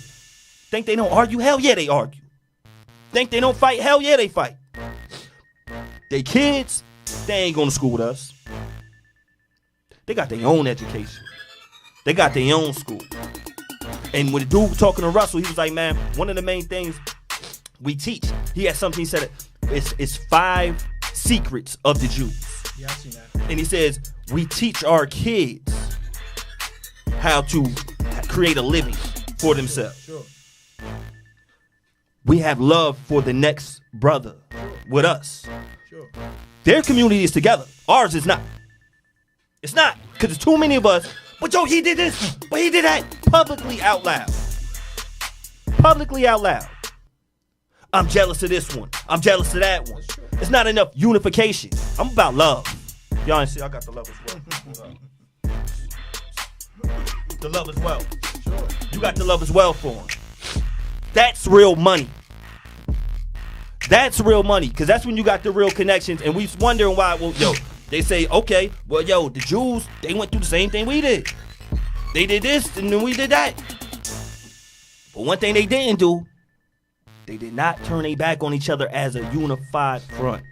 Speaker 2: Think they don't argue? Hell yeah, they argue. Think they don't fight? Hell yeah, they fight. They kids, they ain't going to school with us. They got their own education. They got their own school. And when the dude talking to Russell, he was like, man, one of the main things we teach, he had something, he said, it's 5 secrets of the Jews.
Speaker 3: Yeah, I seen that.
Speaker 2: And he says, we teach our kids how to create a living for themselves.
Speaker 3: Sure.
Speaker 2: We have love for the next brother with us.
Speaker 3: Sure.
Speaker 2: Their community is together. Ours is not. It's not. Because there's too many of us. But yo, he did this. But he did that. Publicly out loud. Publicly out loud. I'm jealous of this one. I'm jealous of that one. It's not enough unification. I'm about love. Y'all ain't see, I got the love as well. The love as well.
Speaker 3: Sure.
Speaker 2: You got the love as well for him. That's real money. That's real money. Because that's when you got the real connections. And we wondering why, well, yo, they say, okay, well, yo, the Jews, they went through the same thing we did. They did this and then we did that. But one thing they didn't do, they did not turn their back on each other as a unified front.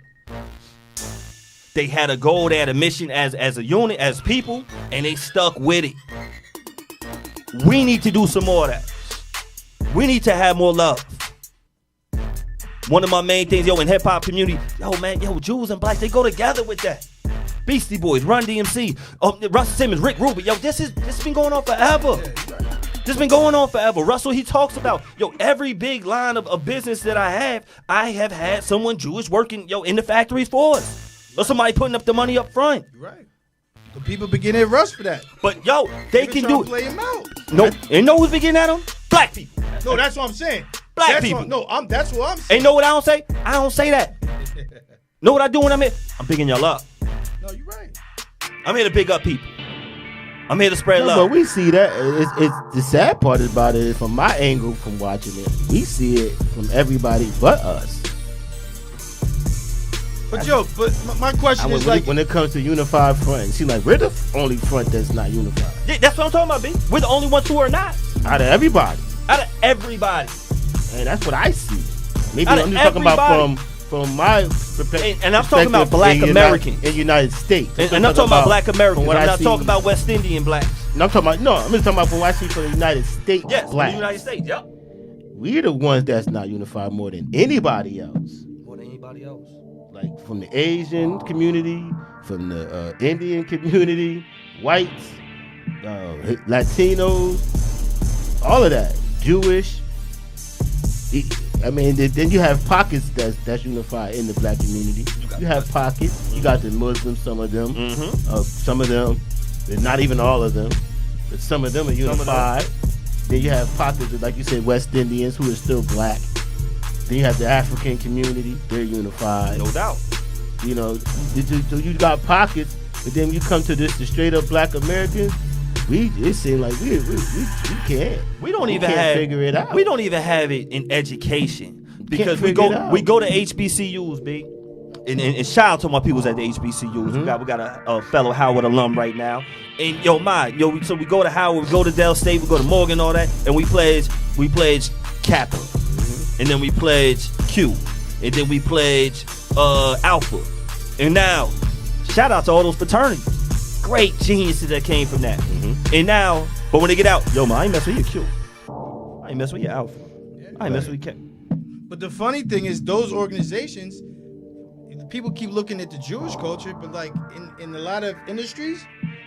Speaker 2: They had a goal, they had a mission as a unit, as people, and they stuck with it. We need to do some more of that. We need to have more love. One of my main things, yo, in hip-hop community, yo, man, yo, Jews and blacks, they go together with that. Beastie Boys, Run DMC, Russell Simmons, Rick Rubin, yo, this been going on forever. This been going on forever. Russell, he talks about, yo, every big line of business that I have had someone Jewish working, yo, in the factories for us. Or somebody putting up the money up front.
Speaker 3: You're right. The people beginning to rush for that.
Speaker 2: But, yo, they can do it.
Speaker 3: Play him out.
Speaker 2: No, and know who's beginning at them? Black people.
Speaker 3: No, that's what I'm saying.
Speaker 2: Black
Speaker 3: that's
Speaker 2: people.
Speaker 3: That's what I'm saying.
Speaker 2: And know what I don't say? I don't say that. Know what I do when I'm here? I'm bigging y'all up.
Speaker 3: No, you're right.
Speaker 2: I'm here to big up people. I'm here to spread
Speaker 4: No,
Speaker 2: love.
Speaker 4: but we see that. It's the sad part about it is from my angle from watching it. We see it from everybody but us.
Speaker 3: But my question is like,
Speaker 4: when it comes to unified front, it seems like we're the only front that's not unified.
Speaker 2: Yeah, that's what I'm talking about, B. We're the only ones who are not.
Speaker 4: Out of everybody.
Speaker 2: Out of everybody.
Speaker 4: And that's what I see. Maybe
Speaker 2: Out of
Speaker 4: I'm just talking about
Speaker 2: everybody.
Speaker 4: from my perspective.
Speaker 2: And I'm talking about black Americans.
Speaker 4: In United States.
Speaker 2: And I'm talking about black Americans. I'm not talking about West Indian blacks.
Speaker 4: No, I'm just talking about from what I see from the United States.
Speaker 2: Yes,
Speaker 4: black.
Speaker 2: the United States, yep.
Speaker 4: We're the ones that's not unified more than anybody else.
Speaker 2: More than anybody else.
Speaker 4: Like from the Asian community, from the Indian community, whites, Latinos, all of that, Jewish. I mean, then you have pockets that's unified in the black community. You have pockets. You got the Muslims, some of them.
Speaker 2: Mm-hmm.
Speaker 4: Some of them, not even all of them, but some of them are unified. Then you have pockets of, like you said, West Indians who are still black. Then you have the African community, they're unified.
Speaker 2: No doubt.
Speaker 4: You know, so you got pockets, but then you come to the straight up black Americans, it seems like we can't.
Speaker 2: We don't even
Speaker 4: can't
Speaker 2: have
Speaker 4: figure it out.
Speaker 2: We don't even have it in education. because we go to HBCUs, B. And shout out to my peoples at the HBCUs. We got a fellow Howard alum right now. And so we go to Howard, we go to Dell State, we go to Morgan, all that, and we pledge Kappa, and then we pledge Q, and then we pledge Alpha, and now shout out to all those fraternities, great geniuses that came from that. And now, but when they get out, man, I ain't mess with your Q, I ain't mess with your Alpha, I ain't mess with your K.
Speaker 3: But the funny thing is, those organizations, people keep looking at the Jewish culture, but like in a lot of industries,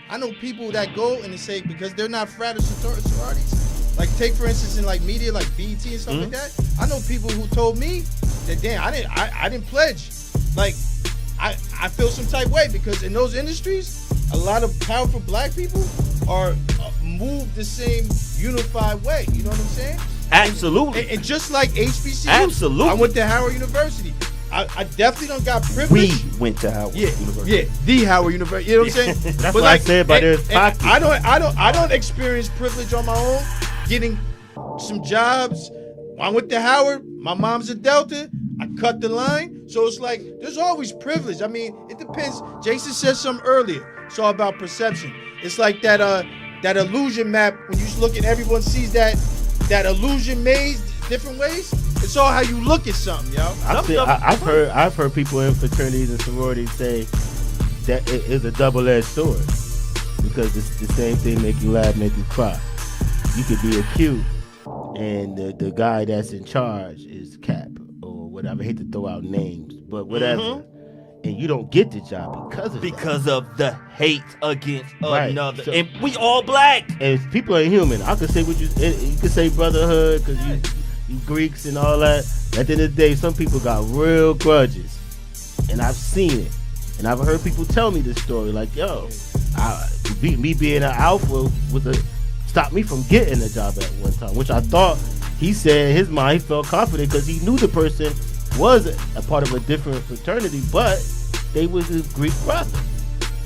Speaker 3: I know people that go and they say because they're not frat or sororities. Like take for instance in like media, like BET and stuff like that. I know people who told me that damn, I didn't pledge. Like I feel some type way because in those industries, a lot of powerful black people are moved the same unified way. You know what I'm saying?
Speaker 2: Absolutely.
Speaker 3: And just like HBCU,
Speaker 2: absolutely.
Speaker 3: I went to Howard University. I definitely don't got privilege.
Speaker 2: We went to Howard University.
Speaker 3: Yeah, the Howard University. You know what I'm saying?
Speaker 4: That's what I said about their pocket.
Speaker 3: I don't experience privilege on my own. Getting some jobs. I went to Howard. My mom's a Delta. I cut the line. So it's like there's always privilege. I mean, it depends. Jason said something earlier. It's all about perception. It's like that illusion map when you look at everyone sees that illusion maze different ways. It's all how you look at something, yo.
Speaker 4: I've heard people in fraternities and sororities say that it is a double-edged sword because it's the same thing make you laugh, make you cry. You could be a Q, and the guy that's in charge is Cap or whatever. I hate to throw out names, but whatever. And you don't get the job because of the hate
Speaker 2: against another. So, and we all black.
Speaker 4: And people are human. I could say what you could say brotherhood because you Greeks and all that. At the end of the day, some people got real grudges, and I've seen it, and I've heard people tell me this story. Like, yo, me being an alpha stopped me from getting a job at one time, which I thought he said in his mind he felt confident because he knew the person was a part of a different fraternity, but they was his Greek brother,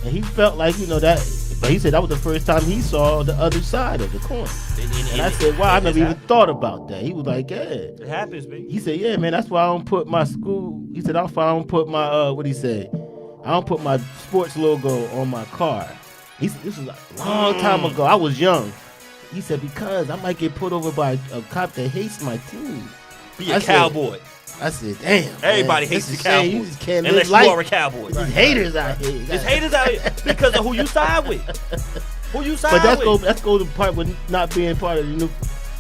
Speaker 4: and he felt like that. But he said that was the first time he saw the other side of the coin. And I said, wow, I never even thought about that. He was like, yeah.
Speaker 2: It happens, baby.
Speaker 4: He said, yeah, man, that's why I don't put my school. He said, I don't put my, what he say? I don't put my sports logo on my car. He said, this was a long time ago. I was young. He said, because I might get put over by a cop that hates my team.
Speaker 2: Be a cowboy.
Speaker 4: I said, damn.
Speaker 2: Everybody hates the Cowboys.
Speaker 4: You just can't
Speaker 2: unless you are a Cowboy.
Speaker 4: There's haters out here.
Speaker 2: There's haters out here because of who you side with.
Speaker 4: But that's go the part with not being part of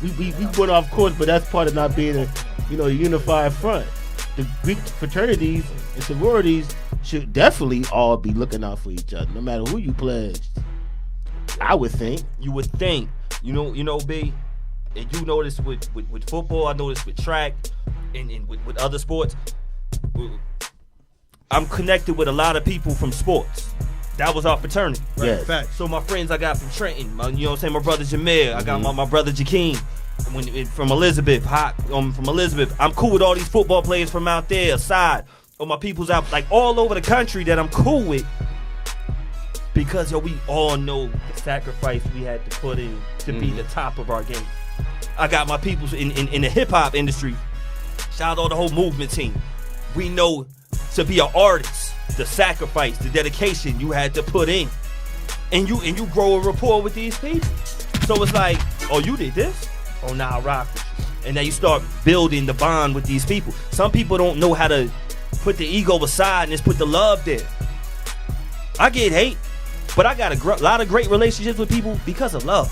Speaker 4: we went off course, but that's part of not being a unified front. The Greek fraternities and sororities should definitely all be looking out for each other, no matter who you pledged. I would think.
Speaker 2: You would think. You know, B, and you know this with football. I know this with track. And with other sports, I'm connected with a lot of people from sports. That was our fraternity.
Speaker 3: Right. Yes.
Speaker 2: Fact. So my friends I got from Trenton, you know what I'm saying, my brother Jameer, I got my brother Jakeem from Elizabeth, from Elizabeth. I'm cool with all these football players from out there, aside, or my people's out like all over the country that I'm cool with. Because we all know the sacrifice we had to put in to be the top of our game. I got my peoples in the hip hop industry. Shout out to the whole movement team. We know to be an artist, the sacrifice, the dedication you had to put in. And you grow a rapport with these people. So it's like, oh, you did this? Oh, now I rock with you. And now you start building the bond with these people. Some people don't know how to put the ego aside and just put the love there. I get hate, but I got a lot of great relationships with people because of love.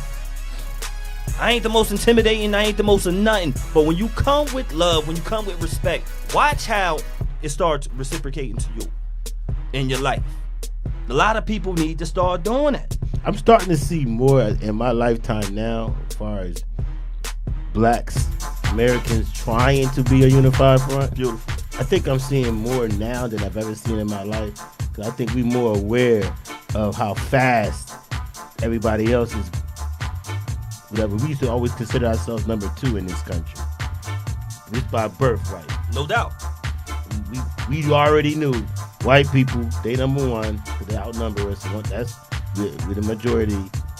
Speaker 2: I ain't the most intimidating, I ain't the most of nothing. But when you come with love, when you come with respect, watch how it starts reciprocating to you in your life. A lot of people need to start doing that.
Speaker 4: I'm starting to see more in my lifetime now as far as blacks, Americans trying to be a unified front.
Speaker 2: Beautiful.
Speaker 4: I think I'm seeing more now than I've ever seen in my life. Because I think we're more aware of how fast everybody else is. Whatever. We used to always consider ourselves number 2 in this country. Just by birthright.
Speaker 2: No doubt.
Speaker 4: We already knew white people, they number 1, because they outnumber us. We're the majority.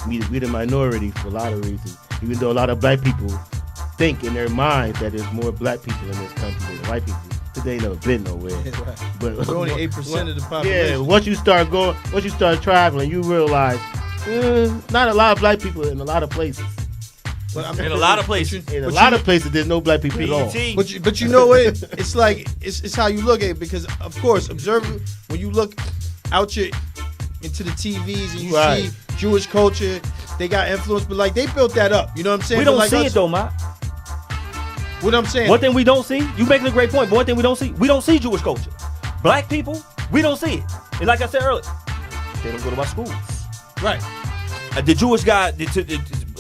Speaker 4: We the minority for a lot of reasons. Even though a lot of black people think in their mind that there's more black people in this country than white people. Because they ain't never been nowhere.
Speaker 3: Yeah, right.
Speaker 4: But
Speaker 3: We're only 8% of the
Speaker 4: yeah,
Speaker 3: population.
Speaker 4: once you start traveling, you realize not a lot of black people in a lot of places.
Speaker 3: But I mean,
Speaker 2: In a lot of places.
Speaker 4: In a lot of places, there's no black people at all.
Speaker 2: BET.
Speaker 3: But you know what? It's like it's how you look at it, because of course, observe when you look out into the TVs and you
Speaker 4: Right.
Speaker 3: see Jewish culture, they got influence, but like they built that up. You know what I'm saying?
Speaker 2: We
Speaker 3: But
Speaker 2: don't
Speaker 3: like
Speaker 2: see
Speaker 3: us-
Speaker 2: it though, man.
Speaker 3: What I'm saying?
Speaker 2: One thing we don't see, you making a great point, but one thing we don't see Jewish culture. Black people, we don't see it. And like I said earlier, they don't go to our schools.
Speaker 3: Right.
Speaker 2: The Jewish guy,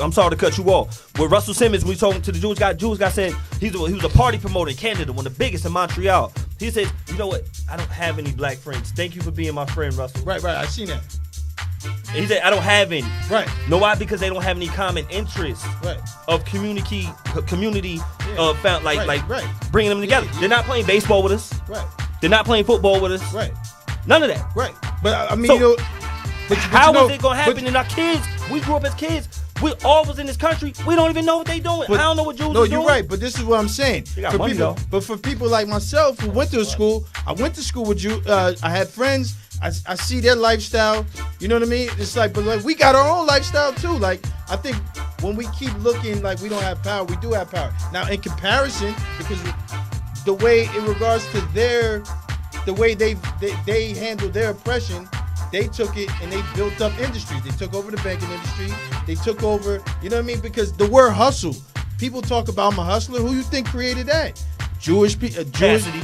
Speaker 2: I'm sorry to cut you off. With Russell Simmons, we told him to the Jewish guy said he was a party promoter in Canada, one of the biggest in Montreal. He said, you know what? I don't have any black friends. Thank you for being my friend, Russell.
Speaker 3: Right. I seen that.
Speaker 2: He said, I don't have any.
Speaker 3: Right.
Speaker 2: Know why? Because they don't have any common interests
Speaker 3: Right.
Speaker 2: of community
Speaker 3: Yeah.
Speaker 2: found like
Speaker 3: Right.
Speaker 2: bringing them together.
Speaker 3: Yeah.
Speaker 2: They're not playing baseball with us.
Speaker 3: Right.
Speaker 2: They're not playing football with us.
Speaker 3: Right.
Speaker 2: None of that.
Speaker 3: Right. But I mean,
Speaker 2: So,
Speaker 3: you know, but
Speaker 2: How
Speaker 3: you know,
Speaker 2: is it gonna happen? And our kids, we grew up as kids. We all was in this country. We don't even know what they doing.
Speaker 3: But-
Speaker 2: I don't know what Jews
Speaker 3: No,
Speaker 2: is doing.
Speaker 3: you're right, but this is what I'm saying.
Speaker 2: They got
Speaker 3: For
Speaker 2: money,
Speaker 3: people,
Speaker 2: though.
Speaker 3: but for people like myself who went to school, I went to school with you. I had friends. I see their lifestyle. You know what I mean? It's like, but like we got our own lifestyle too. Like I think when we keep looking like we don't have power, we do have power. Now in comparison, because the way in regards to the way they handle their oppression. They took it and they built up industries. They took over the banking industry. They took over, you know what I mean? Because the word hustle, people talk about I'm a hustler. Who you think created that? Jewish people.
Speaker 2: Cassidy.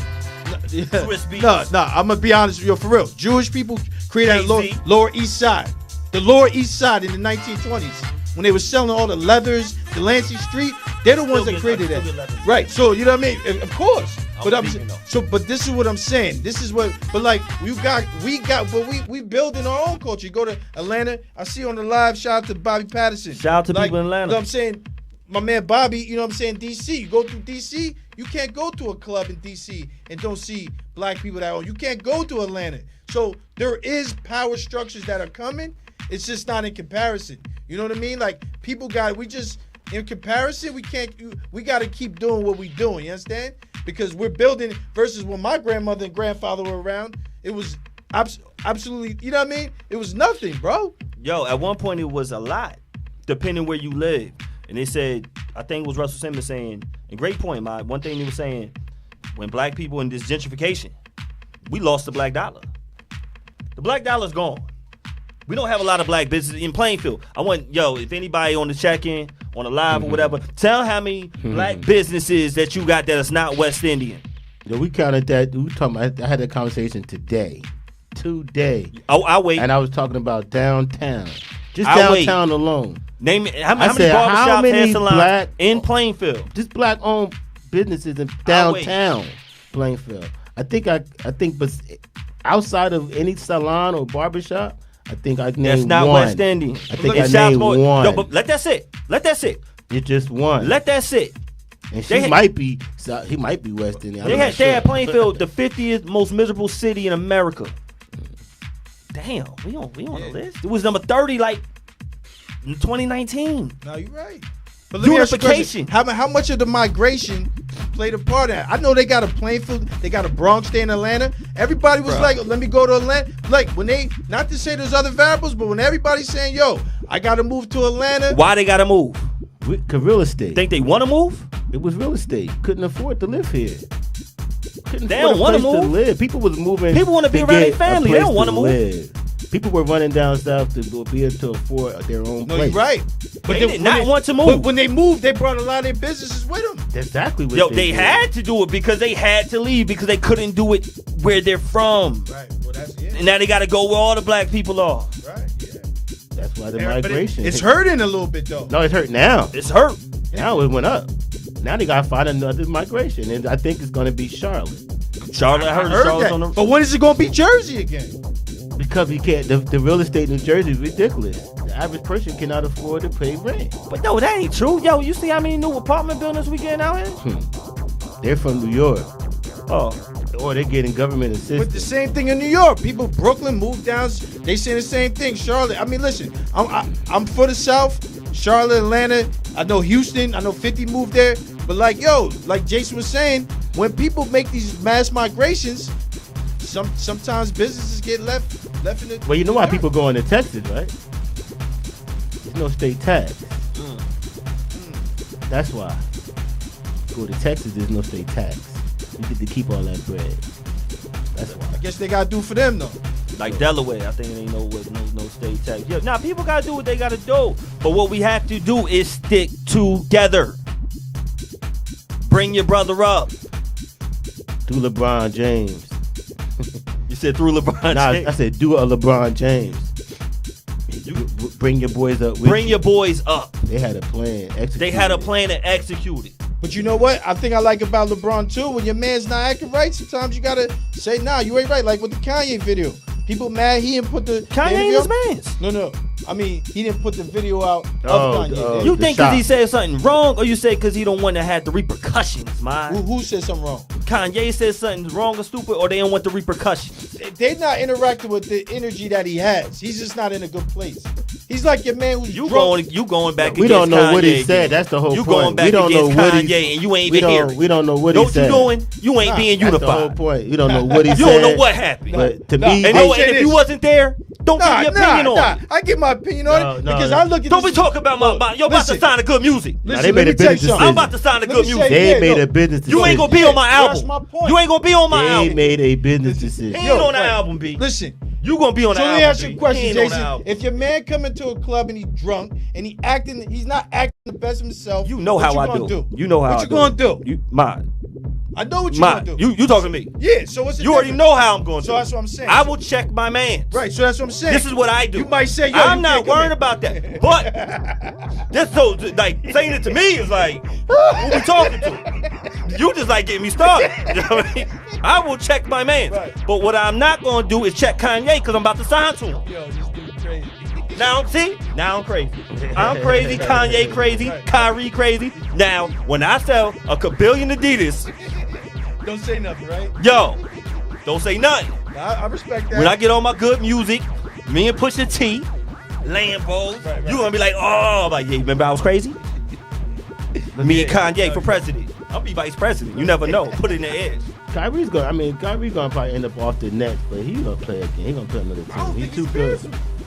Speaker 2: Chris Beats.
Speaker 3: No, I'm gonna be honest with you, for real. Jewish people created
Speaker 2: Jay-Z.
Speaker 3: Lower East Side. The Lower East Side in the 1920s. When they were selling all the leathers, Delancey Street, they're the ones that
Speaker 2: get-
Speaker 3: created
Speaker 2: still
Speaker 3: that.
Speaker 2: get leathers.
Speaker 3: Right. So you know what I mean? Of course. But I'm
Speaker 2: vegan, though.
Speaker 3: but this is what I'm saying. This is what. But like we building our own culture. You go to Atlanta. I see on the live. Shout out to Bobby Patterson.
Speaker 2: Shout out to
Speaker 3: Like,
Speaker 2: people in Atlanta.
Speaker 3: You know what I'm saying? My man Bobby. You know what I'm saying? DC. You go through DC. You can't go to a club in DC and don't see black people that own. You can't go to Atlanta. So there is power structures that are coming. It's just not in comparison. You know what I mean? Like people in comparison, we got to keep doing what we doing. You understand? Because we're building versus when my grandmother and grandfather were around, it was absolutely, you know what I mean? It was nothing, bro.
Speaker 2: Yo, at one point it was a lot, depending where you live. And they said, I think it was Russell Simmons saying, and great point, my one thing he was saying, when black people in this gentrification, we lost the black dollar. The black dollar's gone. We don't have a lot of black businesses in Plainfield. If anybody on the check-in, on the live or whatever, tell how many black businesses that you got that is not West Indian.
Speaker 4: Yeah, we counted that. We talking about, I had that conversation today.
Speaker 2: I'll wait.
Speaker 4: And I was talking about downtown. Just
Speaker 2: I'll wait.
Speaker 4: downtown alone.
Speaker 2: Name it. How
Speaker 4: I
Speaker 2: many
Speaker 4: said, how
Speaker 2: barbershops,
Speaker 4: many
Speaker 2: hair salons
Speaker 4: black-
Speaker 2: in Plainfield?
Speaker 4: Just black owned businesses in
Speaker 2: I'll wait.
Speaker 4: downtown Plainfield. I think but outside of any salon or barbershop, I think I named
Speaker 2: That's not
Speaker 4: one.
Speaker 2: West Indian.
Speaker 4: I think I
Speaker 2: And
Speaker 4: named
Speaker 2: Southport-
Speaker 4: one.
Speaker 2: No, but let that sit.
Speaker 4: It's just one.
Speaker 2: Let that sit.
Speaker 4: And
Speaker 2: They
Speaker 4: he
Speaker 2: had-
Speaker 4: might be West Indian. I'm
Speaker 2: They
Speaker 4: not
Speaker 2: had
Speaker 4: sure.
Speaker 2: Plainfield, the 50th most miserable city in America. Damn, we on the list. It was number 30 like in 2019.
Speaker 3: No, you're right. But let me ask you a question.
Speaker 2: Unification.
Speaker 3: How much of the migration played a part in that? I know they got a Plainfield, they got a Bronx, they in Atlanta. Everybody was like, let me go to Atlanta. Like when they, not to say there's other variables, but when everybody's saying, yo, I gotta move to Atlanta.
Speaker 2: Why they gotta move?
Speaker 4: Cause real estate.
Speaker 2: Think they want to move?
Speaker 4: It was real estate. Couldn't afford to live here. Couldn't
Speaker 2: They
Speaker 4: afford
Speaker 2: don't wanna
Speaker 4: a place
Speaker 2: move.
Speaker 4: live. People was moving.
Speaker 2: People wanna be
Speaker 4: to
Speaker 2: around their
Speaker 4: get a
Speaker 2: family. They
Speaker 4: place
Speaker 2: don't wanna
Speaker 4: to
Speaker 2: move.
Speaker 4: live. People were running down south to be able to afford their own
Speaker 3: No,
Speaker 4: place.
Speaker 3: you're right.
Speaker 2: They did not want to
Speaker 3: But
Speaker 2: move.
Speaker 3: when they moved, they brought a lot of their businesses with them.
Speaker 4: That's exactly what
Speaker 2: Yo,
Speaker 4: they
Speaker 2: they
Speaker 4: did.
Speaker 2: had to do it because they had to leave because they couldn't do it where they're from.
Speaker 3: Right. Well, that's it.
Speaker 2: And now they got to go where all the black people are.
Speaker 3: Right. Yeah.
Speaker 4: That's why the
Speaker 3: But
Speaker 4: migration.
Speaker 3: it's hurting a little bit though.
Speaker 4: No, it's hurt now.
Speaker 2: It's hurt.
Speaker 4: Now it went up. Now they got to find another migration, and I think it's going to be Charlotte
Speaker 2: Charlotte, I
Speaker 3: I
Speaker 2: heard,
Speaker 3: heard
Speaker 2: Charlotte's
Speaker 3: that.
Speaker 2: on the.
Speaker 3: But when is it gonna be Jersey again?
Speaker 4: because we can't. The real estate in New Jersey is ridiculous. The average person cannot afford to pay rent.
Speaker 2: But no, that ain't true. Yo, you see how many new apartment buildings we getting out here?
Speaker 4: They're from New York,
Speaker 2: Oh,
Speaker 4: or they're getting government
Speaker 3: But the
Speaker 4: assistance.
Speaker 3: same thing in New York. People, Brooklyn moved down. They saying the same thing. Charlotte. I mean, listen, I'm for the South. Charlotte, Atlanta. I know Houston. I know 50 moved there. But like, yo, like Jason was saying, when people make these mass migrations, sometimes businesses get left in the.
Speaker 4: Well, you know why people go into Texas, right? There's no state tax. That's why. Go to Texas, there's no state tax. You get to keep all that bread. That's why.
Speaker 3: I guess they gotta do for them though.
Speaker 2: Like Delaware, I think it ain't no state tax. Yeah, now people gotta do what they gotta do. But what we have to do is stick together. Bring your brother up.
Speaker 4: Do LeBron James.
Speaker 2: You said through LeBron
Speaker 4: Nah,
Speaker 2: James.
Speaker 4: I said do a LeBron James. Bring your boys up.
Speaker 2: Bring your boys up.
Speaker 4: They had a plan.
Speaker 2: They had a plan and executed.
Speaker 3: But you know what? I think I like about LeBron too. When your man's not acting right, sometimes you gotta say, nah, you ain't right. Like with the Kanye video. People mad he didn't put the
Speaker 2: Kanye ain't his man's.
Speaker 3: No. I mean, he didn't put the video out of Kanye.
Speaker 2: You
Speaker 4: the
Speaker 2: think because he
Speaker 4: shot.
Speaker 2: said something wrong, or you say because he don't want to have the repercussions, man?
Speaker 3: Who said something wrong?
Speaker 2: Kanye said something wrong or stupid, or they don't want the repercussions?
Speaker 3: They're not interacting with the energy that he has. He's just not in a good place. He's like your man who's drunk.
Speaker 2: You going back
Speaker 4: We
Speaker 2: against
Speaker 4: don't know
Speaker 2: Kanye
Speaker 4: what he
Speaker 2: again.
Speaker 4: said. That's the whole
Speaker 2: You
Speaker 4: point.
Speaker 2: going back
Speaker 4: We don't know
Speaker 2: against
Speaker 4: what he
Speaker 2: Kanye and you ain't
Speaker 4: we
Speaker 2: even
Speaker 4: don't,
Speaker 2: here.
Speaker 4: we don't know what
Speaker 2: Know
Speaker 4: he
Speaker 2: what
Speaker 4: said.
Speaker 2: you doing? You ain't being
Speaker 4: That's
Speaker 2: unified.
Speaker 4: the whole point. You don't know what he
Speaker 2: You
Speaker 4: said.
Speaker 2: don't know what happened.
Speaker 4: But to
Speaker 3: Nah,
Speaker 4: me,
Speaker 2: And,
Speaker 3: I'll
Speaker 2: no,
Speaker 3: say
Speaker 2: and if
Speaker 3: this.
Speaker 2: you wasn't there, don't give your opinion on it.
Speaker 3: I give my opinion on
Speaker 4: No,
Speaker 3: it
Speaker 4: no,
Speaker 3: because
Speaker 4: no.
Speaker 3: I look at
Speaker 2: Don't be
Speaker 3: this.
Speaker 2: talking about my. You're about to
Speaker 3: listen.
Speaker 2: sign a good music.
Speaker 3: Listen,
Speaker 4: they made
Speaker 3: let
Speaker 4: a
Speaker 3: me tell you
Speaker 4: business
Speaker 3: something.
Speaker 2: I'm about to sign a
Speaker 3: Let
Speaker 2: good
Speaker 3: me
Speaker 2: music.
Speaker 3: say-
Speaker 4: they
Speaker 3: Yeah,
Speaker 4: made
Speaker 3: no.
Speaker 4: a business decision.
Speaker 2: You ain't gonna be on my
Speaker 3: That's
Speaker 2: album.
Speaker 3: my point.
Speaker 2: You ain't gonna be on my
Speaker 4: They
Speaker 2: album.
Speaker 4: made a business decision.
Speaker 2: He ain't on the
Speaker 3: right.
Speaker 2: album, B.
Speaker 3: Listen.
Speaker 2: You gonna be on the
Speaker 3: So
Speaker 2: album.
Speaker 3: let me ask you a
Speaker 2: B.
Speaker 3: question,
Speaker 2: He ain't on the
Speaker 3: Jason.
Speaker 2: album.
Speaker 3: If your man come into a club and he's drunk and he's not acting the best of himself.
Speaker 2: You know
Speaker 3: what
Speaker 2: how
Speaker 3: you
Speaker 2: I
Speaker 3: gonna
Speaker 2: do. You know how
Speaker 3: what
Speaker 2: I
Speaker 3: you gonna do?
Speaker 2: You, mine.
Speaker 3: I know what you
Speaker 2: Mine.
Speaker 3: gonna do.
Speaker 2: You talking to me.
Speaker 3: Yeah. So what's the
Speaker 2: You already
Speaker 3: difference?
Speaker 2: know how I'm going to.
Speaker 3: So that's what I'm saying.
Speaker 2: I will check my man.
Speaker 3: Right. So that's what I'm saying.
Speaker 2: This is what I do.
Speaker 3: You might say, yo,
Speaker 2: I'm
Speaker 3: you
Speaker 2: not
Speaker 3: can't come
Speaker 2: worried
Speaker 3: in.
Speaker 2: about that. But that's so like saying it to me is like, who we talking to? You just like getting me started. You know what I mean? I will check my man.
Speaker 3: Right.
Speaker 2: But what I'm not gonna do is check Kanye because I'm about to sign to him.
Speaker 3: Yo, this dude crazy.
Speaker 2: Now, see? Now I'm crazy. I'm crazy. Kanye crazy. Kyrie crazy. Now, when I sell a kabillion Adidas,
Speaker 3: Don't say nothing, right?
Speaker 2: yo, don't say nothing.
Speaker 3: I respect that.
Speaker 2: When I get on my good music, me and Pusha T, Lambos,
Speaker 3: Right.
Speaker 2: you gonna be like, oh, like, yeah, remember I was crazy? Me and Kanye for president. I'll be vice president. You never know. Put it in the edge.
Speaker 4: Kyrie's gonna probably end up off the Nets, but he's gonna play again. He's gonna play another team. He's too good.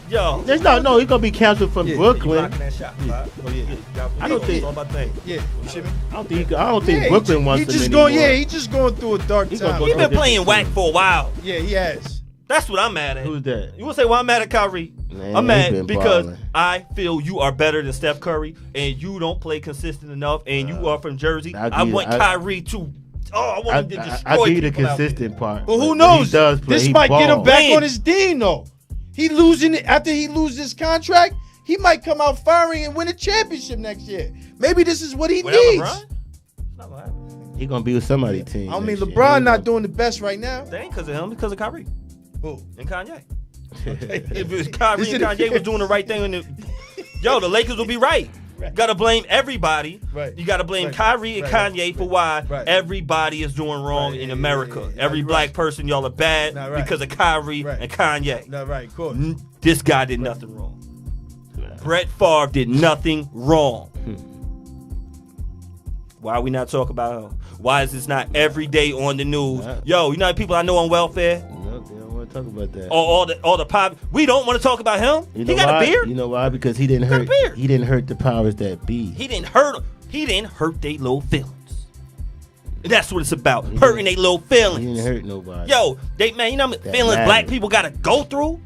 Speaker 2: Yo.
Speaker 4: There's no, he's gonna be canceled from
Speaker 2: You
Speaker 4: Brooklyn.
Speaker 2: blocking that shot, Bob. Oh, yeah.
Speaker 4: I don't think-
Speaker 2: It's all about things.
Speaker 3: Yeah. You see me?
Speaker 4: I don't think Brooklyn wants
Speaker 3: he
Speaker 4: him
Speaker 3: just
Speaker 4: anymore.
Speaker 3: going. Yeah, he just going through a dark
Speaker 4: He gonna
Speaker 3: time.
Speaker 4: go
Speaker 2: He
Speaker 4: through
Speaker 2: been playing whack for a while.
Speaker 3: Yeah, he has.
Speaker 2: That's what I'm mad at.
Speaker 4: Who's that?
Speaker 2: You wanna say why I'm mad at Kyrie?
Speaker 4: Man,
Speaker 2: I'm
Speaker 4: he
Speaker 2: mad
Speaker 4: been
Speaker 2: because
Speaker 4: ballin'.
Speaker 2: I feel you are better than Steph Curry and you don't play consistent enough and you are from Jersey.
Speaker 4: I'll
Speaker 2: I
Speaker 4: give you-
Speaker 2: want Kyrie to I want him to destroy
Speaker 4: I give you the
Speaker 2: people out there.
Speaker 4: consistent part.
Speaker 3: But who
Speaker 4: when
Speaker 3: knows?
Speaker 4: He does play.
Speaker 3: This
Speaker 4: he
Speaker 3: might get him
Speaker 4: balls.
Speaker 3: back
Speaker 2: Man.
Speaker 3: on his dean though. He losing it after he loses his contract. He might come out firing and win a championship next year. Maybe this is what he
Speaker 2: Without
Speaker 3: needs.
Speaker 2: LeBron? It's not gonna happen.
Speaker 4: He gonna be with somebody's team.
Speaker 3: I mean,
Speaker 4: next year.
Speaker 3: LeBron not doing the best right now.
Speaker 2: They ain't because of him, because of Kyrie
Speaker 3: Who?
Speaker 2: and Kanye. If it was Kyrie
Speaker 3: This
Speaker 2: and
Speaker 3: is-
Speaker 2: Kanye was doing the right thing, the Lakers will be right. You gotta blame everybody.
Speaker 3: Right.
Speaker 2: You gotta blame
Speaker 3: Right.
Speaker 2: Kyrie and
Speaker 3: Right.
Speaker 2: Kanye for why
Speaker 3: Right.
Speaker 2: everybody is doing wrong
Speaker 3: Right.
Speaker 2: in
Speaker 3: Yeah,
Speaker 2: America.
Speaker 3: yeah, yeah.
Speaker 2: Every
Speaker 3: You're
Speaker 2: black
Speaker 3: right.
Speaker 2: person, y'all are bad
Speaker 3: Nah, right.
Speaker 2: because of Kyrie
Speaker 3: Right.
Speaker 2: and Kanye.
Speaker 3: No, right, of course.
Speaker 2: This guy did nothing wrong. Brett Favre did nothing wrong. Why we not talk about him? Why is this not every day on the news? Yo, you know the people I know on welfare?
Speaker 4: No, they don't want to talk about that.
Speaker 2: All the pop. We don't want to talk about him.
Speaker 4: You
Speaker 2: He
Speaker 4: know
Speaker 2: got
Speaker 4: why?
Speaker 2: a beard.
Speaker 4: You know why? Because he didn't
Speaker 2: got a
Speaker 4: hurt.
Speaker 2: beard.
Speaker 4: He didn't hurt the powers that be.
Speaker 2: He didn't hurt. He didn't hurt their little feelings. That's what it's about. Hurting their little
Speaker 4: He
Speaker 2: feelings.
Speaker 4: didn't hurt nobody.
Speaker 2: Yo, man, you know how many
Speaker 4: That
Speaker 2: feelings
Speaker 4: matters.
Speaker 2: black people gotta go through?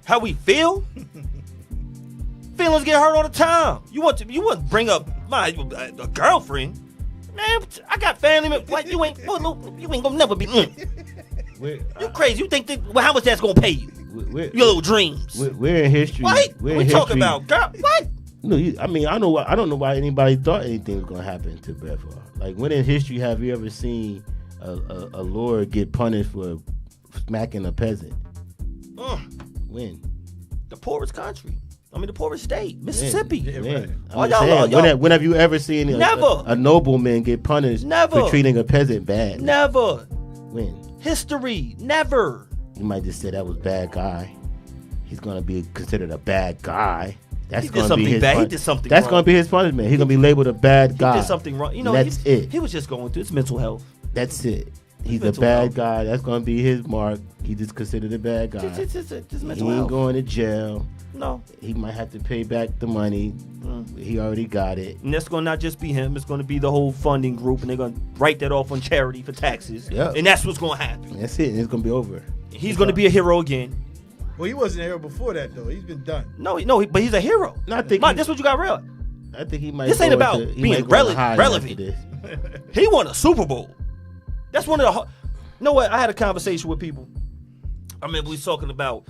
Speaker 2: How we feel? Feelings get hurt all the time. You want to bring up a girlfriend? Man, I got family members. Like you ain't gonna never be. You crazy? You think that? Well, how much that's gonna pay you?
Speaker 4: We're,
Speaker 2: Your little dreams.
Speaker 4: we're in history.
Speaker 2: What?
Speaker 4: We're
Speaker 2: We
Speaker 4: in
Speaker 2: talking
Speaker 4: history.
Speaker 2: about girl? What?
Speaker 4: No, I don't know why anybody thought anything was gonna happen to Brett Favre. Like, when in history have you ever seen a lord get punished for smacking a peasant? When?
Speaker 2: The poorest country. I mean, the poorest state, Mississippi.
Speaker 4: When?
Speaker 2: Oh,
Speaker 4: I'm
Speaker 2: y'all-
Speaker 4: saying,
Speaker 2: y'all-
Speaker 4: when have you ever seen
Speaker 2: Never.
Speaker 4: a nobleman get punished
Speaker 2: Never.
Speaker 4: for treating a peasant bad?
Speaker 2: Never.
Speaker 4: When?
Speaker 2: History. Never.
Speaker 4: You might just say that was bad guy. He's gonna be considered a bad guy. That's
Speaker 2: He did
Speaker 4: gonna be
Speaker 2: something
Speaker 4: his
Speaker 2: bad. He
Speaker 4: pun-
Speaker 2: did something
Speaker 4: That's
Speaker 2: wrong.
Speaker 4: gonna be his punishment. He's gonna be labeled a bad guy.
Speaker 2: He did something wrong. You know,
Speaker 4: That's it.
Speaker 2: He was just going through. It's mental health.
Speaker 4: That's it. He's a
Speaker 2: mental
Speaker 4: bad
Speaker 2: health.
Speaker 4: guy. That's gonna be his mark. He just considered a bad guy.
Speaker 2: Just
Speaker 4: He
Speaker 2: mental
Speaker 4: ain't
Speaker 2: health.
Speaker 4: going to jail.
Speaker 2: No.
Speaker 4: He might have to pay back the money. He already got it.
Speaker 2: And that's going to not just be him. It's going to be the whole funding group, and they're going to write that off on charity for taxes.
Speaker 4: Yeah.
Speaker 2: And that's what's going to happen.
Speaker 4: That's it. And it's gonna be over.
Speaker 2: He's going to be a hero again.
Speaker 3: Well, he wasn't a hero before that though. He's been done.
Speaker 2: But he's a hero.
Speaker 4: No, I think
Speaker 2: That's what you got real.
Speaker 4: I think he might.
Speaker 2: This ain't
Speaker 4: go
Speaker 2: about
Speaker 4: into- he
Speaker 2: being
Speaker 4: might go into hiding
Speaker 2: relevant.
Speaker 4: after this.
Speaker 2: He won a Super Bowl. That's one of the. You know what? I had a conversation with people. I remember we was talking about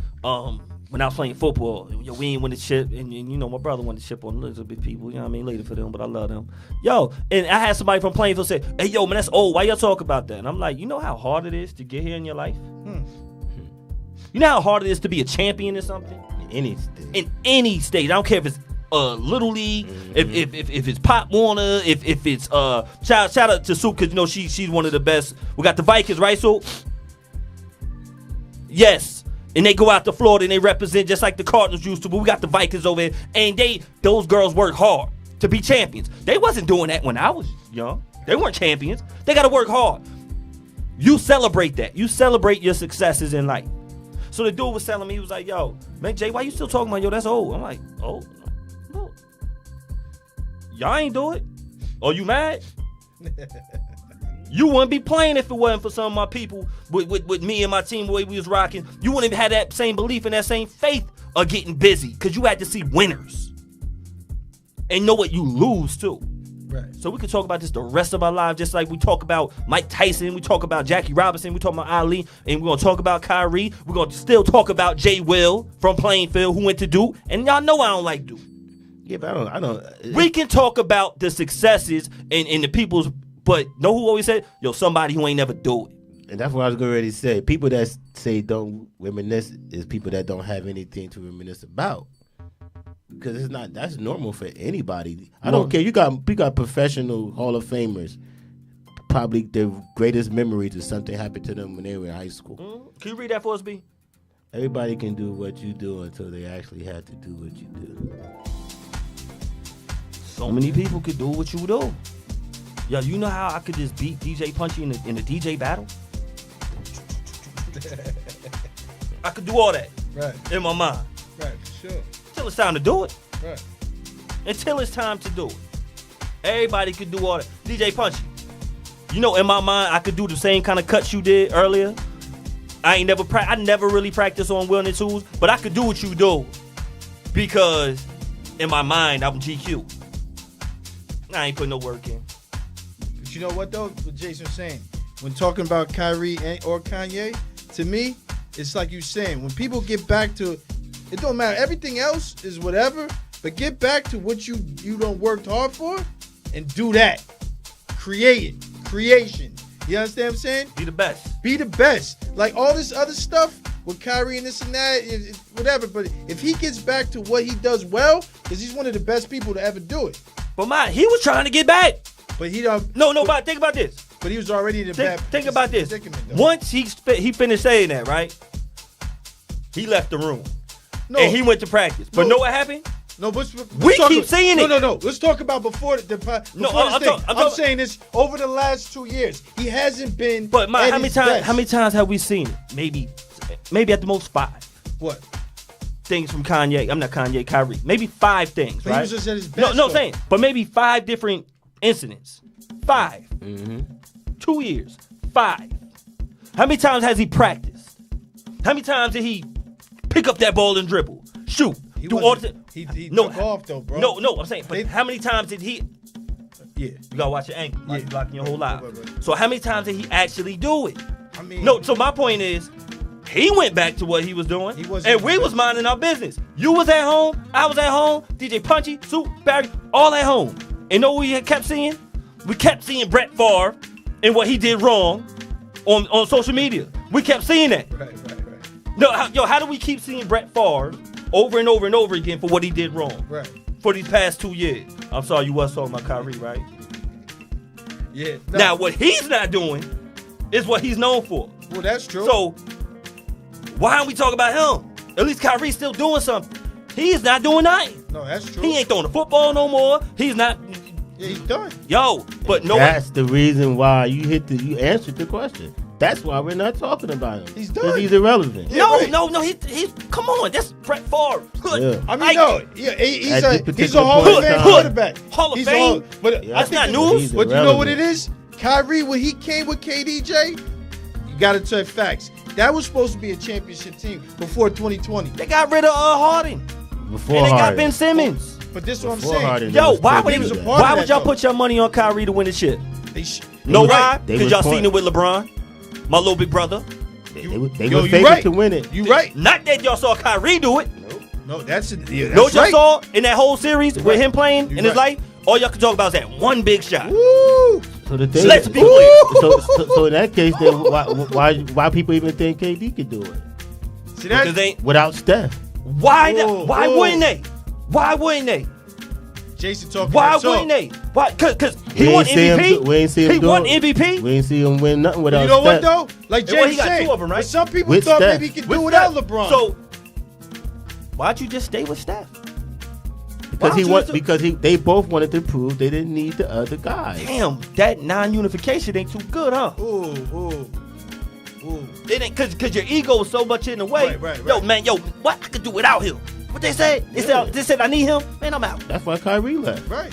Speaker 2: when I was playing football. Yo, we ain't win the chip, and you know my brother won the chip on Elizabeth people. You know what I mean? Later for them, but I love them. Yo, and I had somebody from Plainfield say, "Hey, yo, man, that's old. Why y'all talk about that?" And I'm like, you know how hard it is to get here in your life. You know how hard it is to be a champion or something
Speaker 4: Any state.
Speaker 2: in any state. I don't care if it's Little League, if it's Pop Warner, if it's shout out to Sue, because you know she's one of the best. We got the Vikings, right? So yes, and they go out to Florida and they represent just like the Cardinals used to. But we got the Vikings over here, and those girls work hard to be champions. They wasn't doing that when I was young. They weren't champions. They got to work hard. You celebrate that. You celebrate your successes in life. So the dude was telling me, he was like, yo, man, Jay, why you still talking about, yo, that's old? I'm like, old? No. Y'all ain't do it? Oh, you mad? You wouldn't be playing if it wasn't for some of my people with me and my team, the way we was rocking. You wouldn't have had that same belief and that same faith of getting busy, because you had to see winners. And know what you lose, too.
Speaker 3: Right.
Speaker 2: So we could talk about this the rest of our lives, just like we talk about Mike Tyson, we talk about Jackie Robinson, we talk about Ali, and we're going to talk about Kyrie. We're going to still talk about Jay Will from Plainfield, who went to Duke. And y'all know I don't like Duke.
Speaker 4: Yeah, but I don't.
Speaker 2: We can talk about the successes and the people's, but know who always said, yo, somebody who ain't never do it.
Speaker 4: And that's what I was going to already say. People that say don't reminisce is people that don't have anything to reminisce about. Because that's normal for anybody. I don't care. You got professional Hall of Famers. Probably their greatest memories is something happened to them when they were in high school.
Speaker 2: Can you read that for us, B?
Speaker 4: Everybody can do what you do until they actually have to do what you do.
Speaker 2: So many people could do what you do. Yo, you know how I could just beat DJ Punchy in the DJ battle? I could do all that
Speaker 3: Right.
Speaker 2: in my mind.
Speaker 3: Right. For sure.
Speaker 2: Until it's time to do it.
Speaker 3: Right.
Speaker 2: Until it's time to do it. Everybody could do all that. DJ Punchy. You know, in my mind, I could do the same kind of cuts you did earlier. I never really practiced on wielding tools, but I could do what you do because in my mind, I'm GQ. I ain't putting no work in.
Speaker 3: But you know what though? What Jason's saying, when talking about Kyrie or Kanye, to me, it's like you saying, when people get back to, it don't matter. Everything else is whatever, but get back to what you don't worked hard for, and do that. Create it. Creation. You understand what I'm saying?
Speaker 2: Be the best.
Speaker 3: Be the best. Like all this other stuff with Kyrie and this and that, whatever. But if he gets back to what he does well, because he's one of the best people to ever do it.
Speaker 2: But he was trying to get back.
Speaker 3: But he don't.
Speaker 2: No, but think about this.
Speaker 3: But he was already in a bad.
Speaker 2: Think about this.
Speaker 3: predicament, though.
Speaker 2: Once he finished saying that, right? He left the room.
Speaker 3: No,
Speaker 2: And he went to practice. But
Speaker 3: No.
Speaker 2: know what happened?
Speaker 3: No,
Speaker 2: We keep saying it.
Speaker 3: No. Let's talk about before the
Speaker 2: No,
Speaker 3: before
Speaker 2: I'm
Speaker 3: this thing.
Speaker 2: talking-
Speaker 3: saying this over the last 2 years. He hasn't been.
Speaker 2: But
Speaker 3: at
Speaker 2: how many
Speaker 3: his
Speaker 2: times?
Speaker 3: best.
Speaker 2: How many times have we seen it? Maybe at the most 5
Speaker 3: What?
Speaker 2: things from Kanye. I'm not Kanye, Kyrie. Maybe 5 things,
Speaker 3: But
Speaker 2: right?
Speaker 3: he was just at his best.
Speaker 2: No,
Speaker 3: though.
Speaker 2: saying, but maybe 5 different incidents. 5. 2 years. 5. How many times has he practiced? How many times did he pick up that ball and dribble, shoot,
Speaker 3: He
Speaker 2: do all
Speaker 3: wasn't-
Speaker 2: the?
Speaker 3: He
Speaker 2: No,
Speaker 3: took off though, bro.
Speaker 2: No, I'm saying, but
Speaker 3: They-
Speaker 2: how many times did he?
Speaker 3: Yeah.
Speaker 2: You gotta watch your angle.
Speaker 3: Yeah.
Speaker 2: You're blocking your whole life.
Speaker 3: Right.
Speaker 2: So how many times did he actually do it?
Speaker 3: I mean.
Speaker 2: No, so my point is, he went back to what he was doing,
Speaker 3: He wasn't
Speaker 2: and we
Speaker 3: the
Speaker 2: was
Speaker 3: best.
Speaker 2: minding our business. You was at home, I was at home, DJ Punchy, Sue, Barry, all at home. And know what we kept seeing? We kept seeing Brett Favre and what he did wrong on social media. We kept seeing that.
Speaker 3: Right.
Speaker 2: No, how do we keep seeing Brett Favre over and over and over again for what he did wrong
Speaker 3: Right.
Speaker 2: for these past 2 years? I'm sorry, you was talking about Kyrie, right?
Speaker 3: Yeah. No.
Speaker 2: Now, what he's not doing is what he's known for.
Speaker 3: Well, that's true.
Speaker 2: So, why aren't we talking about him? At least Kyrie's still doing something. He's not doing nothing.
Speaker 3: No, that's true.
Speaker 2: He ain't throwing the football no more. He's not.
Speaker 3: Yeah, he's done.
Speaker 2: Yo, but no.
Speaker 4: That's the reason why you answered the question. That's why we're not talking about him.
Speaker 3: He's
Speaker 4: because
Speaker 3: done.
Speaker 4: he's irrelevant.
Speaker 3: Yeah, right.
Speaker 2: No. He's come on. That's Brett Favre.
Speaker 4: Yeah.
Speaker 3: I mean, no. Yeah, he's
Speaker 4: At
Speaker 3: a
Speaker 4: this particular
Speaker 3: Hall
Speaker 4: point
Speaker 3: of
Speaker 4: in
Speaker 3: Fame
Speaker 4: time.
Speaker 3: quarterback.
Speaker 2: Hall of
Speaker 3: He's
Speaker 2: Fame?
Speaker 3: But
Speaker 4: Yeah,
Speaker 2: That's
Speaker 3: I think
Speaker 2: not news.
Speaker 3: But you know what it
Speaker 4: irrelevant.
Speaker 3: is? Kyrie, when he came with KDJ, you got to tell facts. That was supposed to be a championship team before 2020.
Speaker 2: They got rid of Harden.
Speaker 4: Before
Speaker 2: And they got
Speaker 4: Harden.
Speaker 2: Ben Simmons.
Speaker 3: But this is what I'm
Speaker 4: Before
Speaker 3: saying.
Speaker 4: Harden,
Speaker 2: Yo,
Speaker 4: it was
Speaker 2: why
Speaker 4: pretty
Speaker 2: would
Speaker 3: was a
Speaker 4: bad.
Speaker 3: part of
Speaker 2: why
Speaker 3: that,
Speaker 2: would y'all
Speaker 3: though.
Speaker 2: put your money on Kyrie to win the shit?
Speaker 3: They
Speaker 2: No,
Speaker 3: You're
Speaker 2: why?
Speaker 3: right.
Speaker 4: They
Speaker 2: Because
Speaker 4: was
Speaker 2: y'all
Speaker 4: point-
Speaker 2: seen it with LeBron, my little big brother.
Speaker 4: They
Speaker 3: Yo,
Speaker 4: were
Speaker 3: you
Speaker 4: favored
Speaker 3: right.
Speaker 4: to win it.
Speaker 3: You right.
Speaker 2: Not that y'all saw Kyrie do it.
Speaker 3: No, that's
Speaker 2: Know what y'all
Speaker 3: right.
Speaker 2: saw in that whole series
Speaker 3: You're
Speaker 2: with
Speaker 3: right.
Speaker 2: him playing
Speaker 3: You're
Speaker 2: in his
Speaker 3: right.
Speaker 2: life? All y'all can talk about is that one big shot.
Speaker 3: Woo!
Speaker 4: So the thing,
Speaker 2: Let's be clear.
Speaker 4: So in that case, then why people even think KD could do it
Speaker 3: See that?
Speaker 2: Because they,
Speaker 4: without Steph?
Speaker 2: why
Speaker 3: Whoa,
Speaker 2: why
Speaker 3: whoa.
Speaker 2: wouldn't they? Why wouldn't they?
Speaker 3: Jason talking
Speaker 2: Why
Speaker 3: that talk.
Speaker 2: wouldn't they? Why? Because he
Speaker 4: We
Speaker 2: won
Speaker 4: ain't see him
Speaker 2: MVP.
Speaker 4: do- we ain't see him
Speaker 2: he
Speaker 4: do
Speaker 2: won
Speaker 4: it.
Speaker 2: MVP.
Speaker 4: We ain't see him win nothing without
Speaker 3: You know what
Speaker 4: Steph.
Speaker 3: though? Like
Speaker 2: Yeah, well,
Speaker 3: James
Speaker 2: he got
Speaker 3: said,
Speaker 2: two of 'em, right?
Speaker 3: but some people
Speaker 4: With
Speaker 3: thought
Speaker 4: Steph.
Speaker 3: maybe he could
Speaker 2: With
Speaker 3: do without
Speaker 2: Steph.
Speaker 3: LeBron.
Speaker 2: So why'd you just stay with Steph?
Speaker 4: Because he
Speaker 2: Why
Speaker 4: want,
Speaker 2: don't you
Speaker 4: because they both wanted to prove they didn't need the other guy.
Speaker 2: Damn, that non-unification ain't too good, huh?
Speaker 3: ooh.
Speaker 2: It ain't cause your ego is so much in the way.
Speaker 3: Right.
Speaker 2: Yo, man, what I could do without him? What they said? They said I need him. Man, I'm out.
Speaker 4: That's why Kyrie left.
Speaker 3: Right.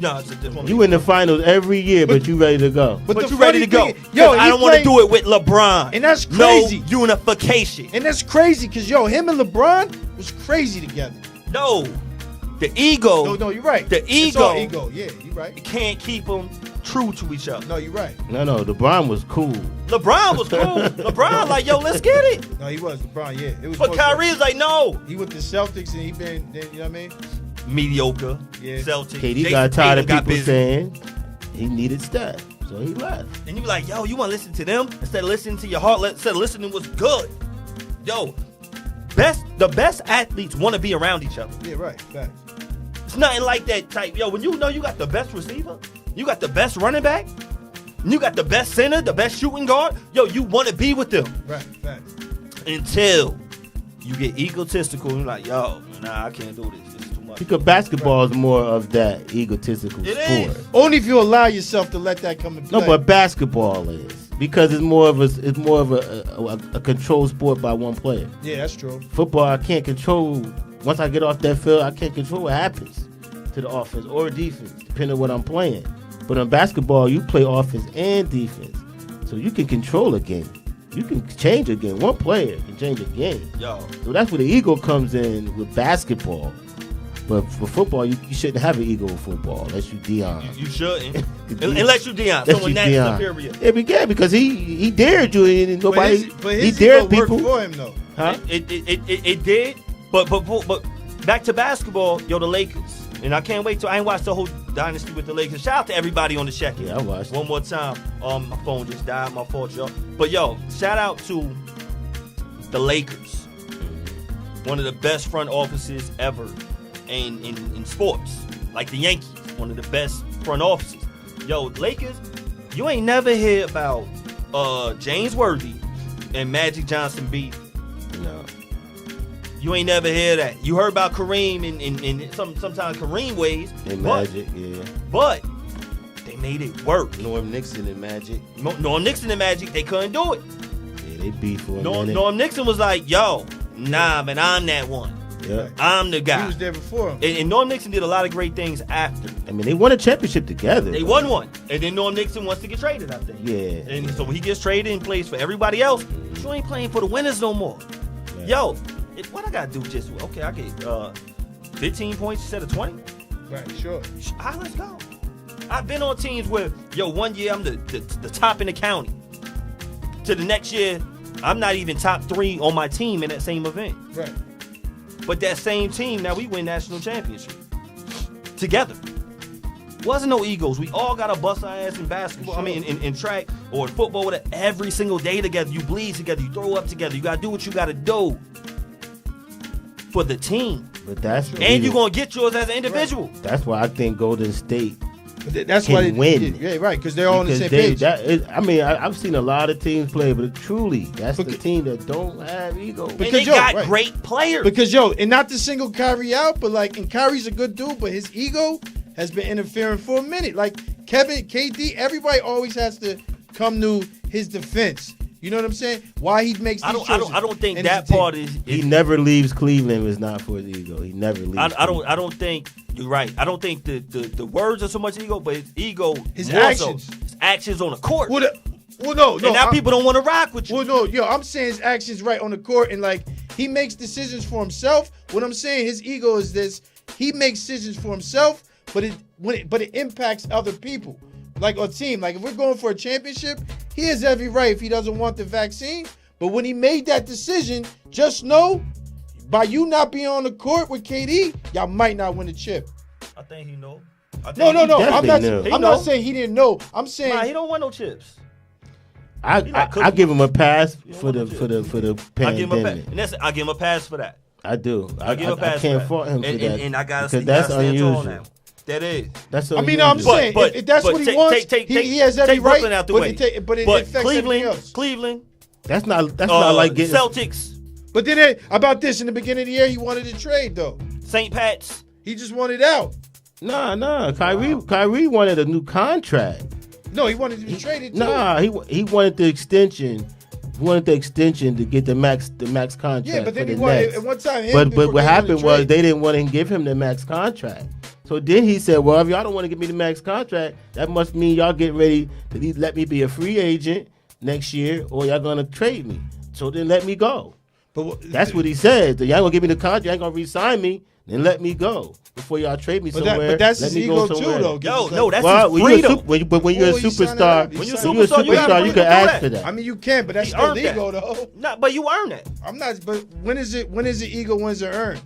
Speaker 2: No, it's just
Speaker 4: You in the finals every year, but you ready to go.
Speaker 3: But
Speaker 2: But
Speaker 3: the
Speaker 2: you ready to
Speaker 3: funny
Speaker 2: go?
Speaker 3: thing- yo,
Speaker 2: I
Speaker 3: he
Speaker 2: don't want to
Speaker 3: played-
Speaker 2: do it with LeBron.
Speaker 3: And that's crazy.
Speaker 2: No unification.
Speaker 3: And that's crazy because him and LeBron was crazy together.
Speaker 2: No, the ego
Speaker 3: No, you're right.
Speaker 2: The
Speaker 3: It's all
Speaker 2: ego.
Speaker 3: ego. Yeah, you're right.
Speaker 2: can't keep them true to each other.
Speaker 3: No, you're right.
Speaker 4: No, LeBron was cool.
Speaker 2: LeBron was cool. LeBron like, yo, let's get it.
Speaker 3: No, he was LeBron. Yeah, it was.
Speaker 2: But
Speaker 3: both-
Speaker 2: Kyrie's like, no.
Speaker 3: he with the Celtics and he been. You know what I mean?
Speaker 2: Mediocre.
Speaker 3: Yeah.
Speaker 2: Celtics.
Speaker 4: KD
Speaker 2: Jason
Speaker 4: got tired of
Speaker 2: Tatum got
Speaker 4: people
Speaker 2: busy.
Speaker 4: saying he needed Steph, so he left.
Speaker 2: And you be like, yo, you want to listen to them instead of listening to your heart? Instead of listening to what's good. Yo, the best athletes want to be around each other.
Speaker 3: Yeah, right. Facts.
Speaker 2: It's nothing like that type. Yo, when you know you got the best receiver, you got the best running back, you got the best center, the best shooting guard, yo, you want to be with them.
Speaker 3: Right. Facts.
Speaker 2: Until you get egotistical and you're like, yo, nah, I can't do this. This is too much.
Speaker 4: Because basketball is more of that egotistical
Speaker 2: It
Speaker 4: sport.
Speaker 2: is.
Speaker 3: Only if you allow yourself to let that come into play.
Speaker 4: No, but basketball is because it's more of a controlled sport by one player.
Speaker 3: Yeah, that's true.
Speaker 4: Football, I can't control. Once I get off that field, I can't control what happens to the offense or defense, depending on what I'm playing. But in basketball, you play offense and defense, so you can control a game. You can change a game. One player can change a game.
Speaker 2: Yo,
Speaker 4: So that's where the ego comes in with basketball. But for football, you shouldn't have an ego with football unless you Dion.
Speaker 2: you shouldn't. Unless you Deion,
Speaker 4: Unless
Speaker 2: someone
Speaker 4: you
Speaker 2: that's
Speaker 4: Dion.
Speaker 2: superior.
Speaker 4: Yeah, because he dared you and nobody.
Speaker 3: but
Speaker 4: he
Speaker 3: his
Speaker 4: dared
Speaker 3: ego worked
Speaker 4: people.
Speaker 3: for him though.
Speaker 4: Huh?
Speaker 2: It did, but back to basketball, yo, the Lakers. And I can't wait till I ain't watched the whole dynasty with the Lakers. Shout out to everybody on the check.
Speaker 4: Yeah, I watched.
Speaker 2: One more time. My phone just died. My fault, y'all. But yo, shout out to the Lakers. One of the best front offices ever in sports. Like the Yankees, one of the best front offices. Yo, Lakers, you ain't never hear about James Worthy and Magic Johnson beef.
Speaker 4: No.
Speaker 2: You ain't never hear that. You heard about Kareem in sometimes Kareem ways.
Speaker 4: And
Speaker 2: but,
Speaker 4: Magic, yeah.
Speaker 2: But they made it work.
Speaker 4: Norm Nixon and Magic.
Speaker 2: Norm Nixon and Magic, they couldn't do it.
Speaker 4: Yeah, they beef for a
Speaker 2: Norm
Speaker 4: minute.
Speaker 2: Nixon was like, yo, nah, man, I'm that one.
Speaker 4: Yeah.
Speaker 2: I'm the
Speaker 3: He
Speaker 2: guy.
Speaker 3: was there before him.
Speaker 2: And Norm Nixon did a lot of great things after.
Speaker 4: I mean, they won a championship together.
Speaker 2: They won one. And then Norm Nixon wants to get traded, I think.
Speaker 4: Yeah.
Speaker 2: And so when he gets traded and plays for everybody else, you ain't playing for the winners no more.
Speaker 4: Yeah.
Speaker 2: Yo, what I got to do just, okay, I get 15 points instead of 20?
Speaker 3: Right. Sure.
Speaker 2: Let's go. I've been on teams where, yo, one year I'm the top in the county. To the next year, I'm not even top 3 on my team in that same event.
Speaker 3: Right.
Speaker 2: But that same team, now we win national championship. Together. Wasn't no egos. We all got to bust our ass in basketball. I mean, in track or in football, whatever, every single day together. You bleed together. You throw up together. You got to do what you got to do for the team.
Speaker 4: But that's
Speaker 2: And you're going to get yours as an individual.
Speaker 4: That's why I think Golden State
Speaker 3: That's
Speaker 4: can
Speaker 3: why they
Speaker 4: win.
Speaker 3: Yeah, right. Because they're all on the same
Speaker 4: Because
Speaker 3: page.
Speaker 4: I've seen a lot of teams play, but truly, that's the team that don't have ego.
Speaker 2: And
Speaker 3: Because,
Speaker 2: they
Speaker 3: yo,
Speaker 2: got
Speaker 3: right.
Speaker 2: great players.
Speaker 3: Because and not to single Kyrie out, but like, and Kyrie's a good dude, but his ego has been interfering for a minute. Like Kevin, KD, everybody always has to come to his defense. You know what I'm saying? Why he makes these choices.
Speaker 2: I don't think
Speaker 3: And
Speaker 2: that
Speaker 3: it's a team.
Speaker 2: part is.
Speaker 4: He never leaves Cleveland if it's not for his ego. He never leaves.
Speaker 2: I don't think you're right. I don't think the words are so much ego, but his ego,
Speaker 3: His
Speaker 2: more
Speaker 3: actions.
Speaker 2: so, his actions on the court.
Speaker 3: Well, no.
Speaker 2: And now people don't want to rock with you.
Speaker 3: Well, no, I'm saying his actions right on the court, and like he makes decisions for himself. What I'm saying, his ego is this: he makes decisions for himself, but it impacts other people, like a team. Like if we're going for a championship, he has every right if he doesn't want the vaccine. But when he made that decision, just know, by you not being on the court with KD, y'all might not win the chip.
Speaker 2: I think he know.
Speaker 3: No. I'm
Speaker 4: definitely
Speaker 3: not. I'm not saying he didn't know. I'm saying
Speaker 2: Nah, he don't want no chips.
Speaker 4: I give him a pass for the
Speaker 2: I give him a pass,
Speaker 4: pandemic.
Speaker 2: and I give him a pass for that.
Speaker 4: I do.
Speaker 2: I give him a pass.
Speaker 4: I can't
Speaker 2: for
Speaker 4: fault him
Speaker 2: that.
Speaker 4: for that.
Speaker 2: And I gotta
Speaker 4: because
Speaker 2: that's
Speaker 4: that's unusual.
Speaker 2: now. That is.
Speaker 4: That's
Speaker 3: I mean,
Speaker 4: unusual.
Speaker 3: I'm saying if that's what he wants, he has every
Speaker 2: take Brooklyn
Speaker 3: right.
Speaker 2: out the
Speaker 3: but
Speaker 2: way.
Speaker 3: it
Speaker 2: But
Speaker 3: affects everything else.
Speaker 2: Cleveland.
Speaker 4: That's not like getting
Speaker 2: Celtics,
Speaker 3: But then about this in the beginning of the year, he wanted to trade though.
Speaker 2: St. Pat's.
Speaker 3: He just wanted out.
Speaker 4: Nah. Kyrie wanted a new contract.
Speaker 3: No, he wanted to be traded too.
Speaker 4: Nah, he wanted the extension. He wanted the extension to get the max contract.
Speaker 3: Yeah, but then
Speaker 4: for
Speaker 3: he
Speaker 4: the
Speaker 3: wanted
Speaker 4: Nets.
Speaker 3: at one time.
Speaker 4: But what happened was they didn't want to give him the max contract. So then he said, well, if y'all don't want to give me the max contract, that must mean y'all getting ready to let me be a free agent next year, or y'all gonna trade me. So then let me go.
Speaker 3: But
Speaker 4: That's what he said. Y'all gonna give me the contract, y'all ain't gonna re-sign me, then let me go before y'all trade me somewhere.
Speaker 3: but that's
Speaker 4: let
Speaker 3: his
Speaker 4: me
Speaker 3: ego
Speaker 4: go
Speaker 3: too,
Speaker 4: somewhere.
Speaker 3: though.
Speaker 2: Yo, no, that's
Speaker 4: Well,
Speaker 2: his
Speaker 4: when you're a
Speaker 2: freedom.
Speaker 4: when you're a
Speaker 3: Oh, you sign it
Speaker 4: superstar,
Speaker 3: up.
Speaker 2: When you're a
Speaker 4: when you're a
Speaker 2: superstar, you gotta
Speaker 4: superstar,
Speaker 2: be
Speaker 4: you
Speaker 2: able
Speaker 4: can
Speaker 2: to do
Speaker 4: ask
Speaker 2: that.
Speaker 4: for that.
Speaker 3: I mean, you can, but that's
Speaker 2: He
Speaker 3: still
Speaker 2: earned
Speaker 3: ego, though.
Speaker 2: Nah, but you earn that.
Speaker 3: I'm not. But when is it? When is the ego? When's it earned?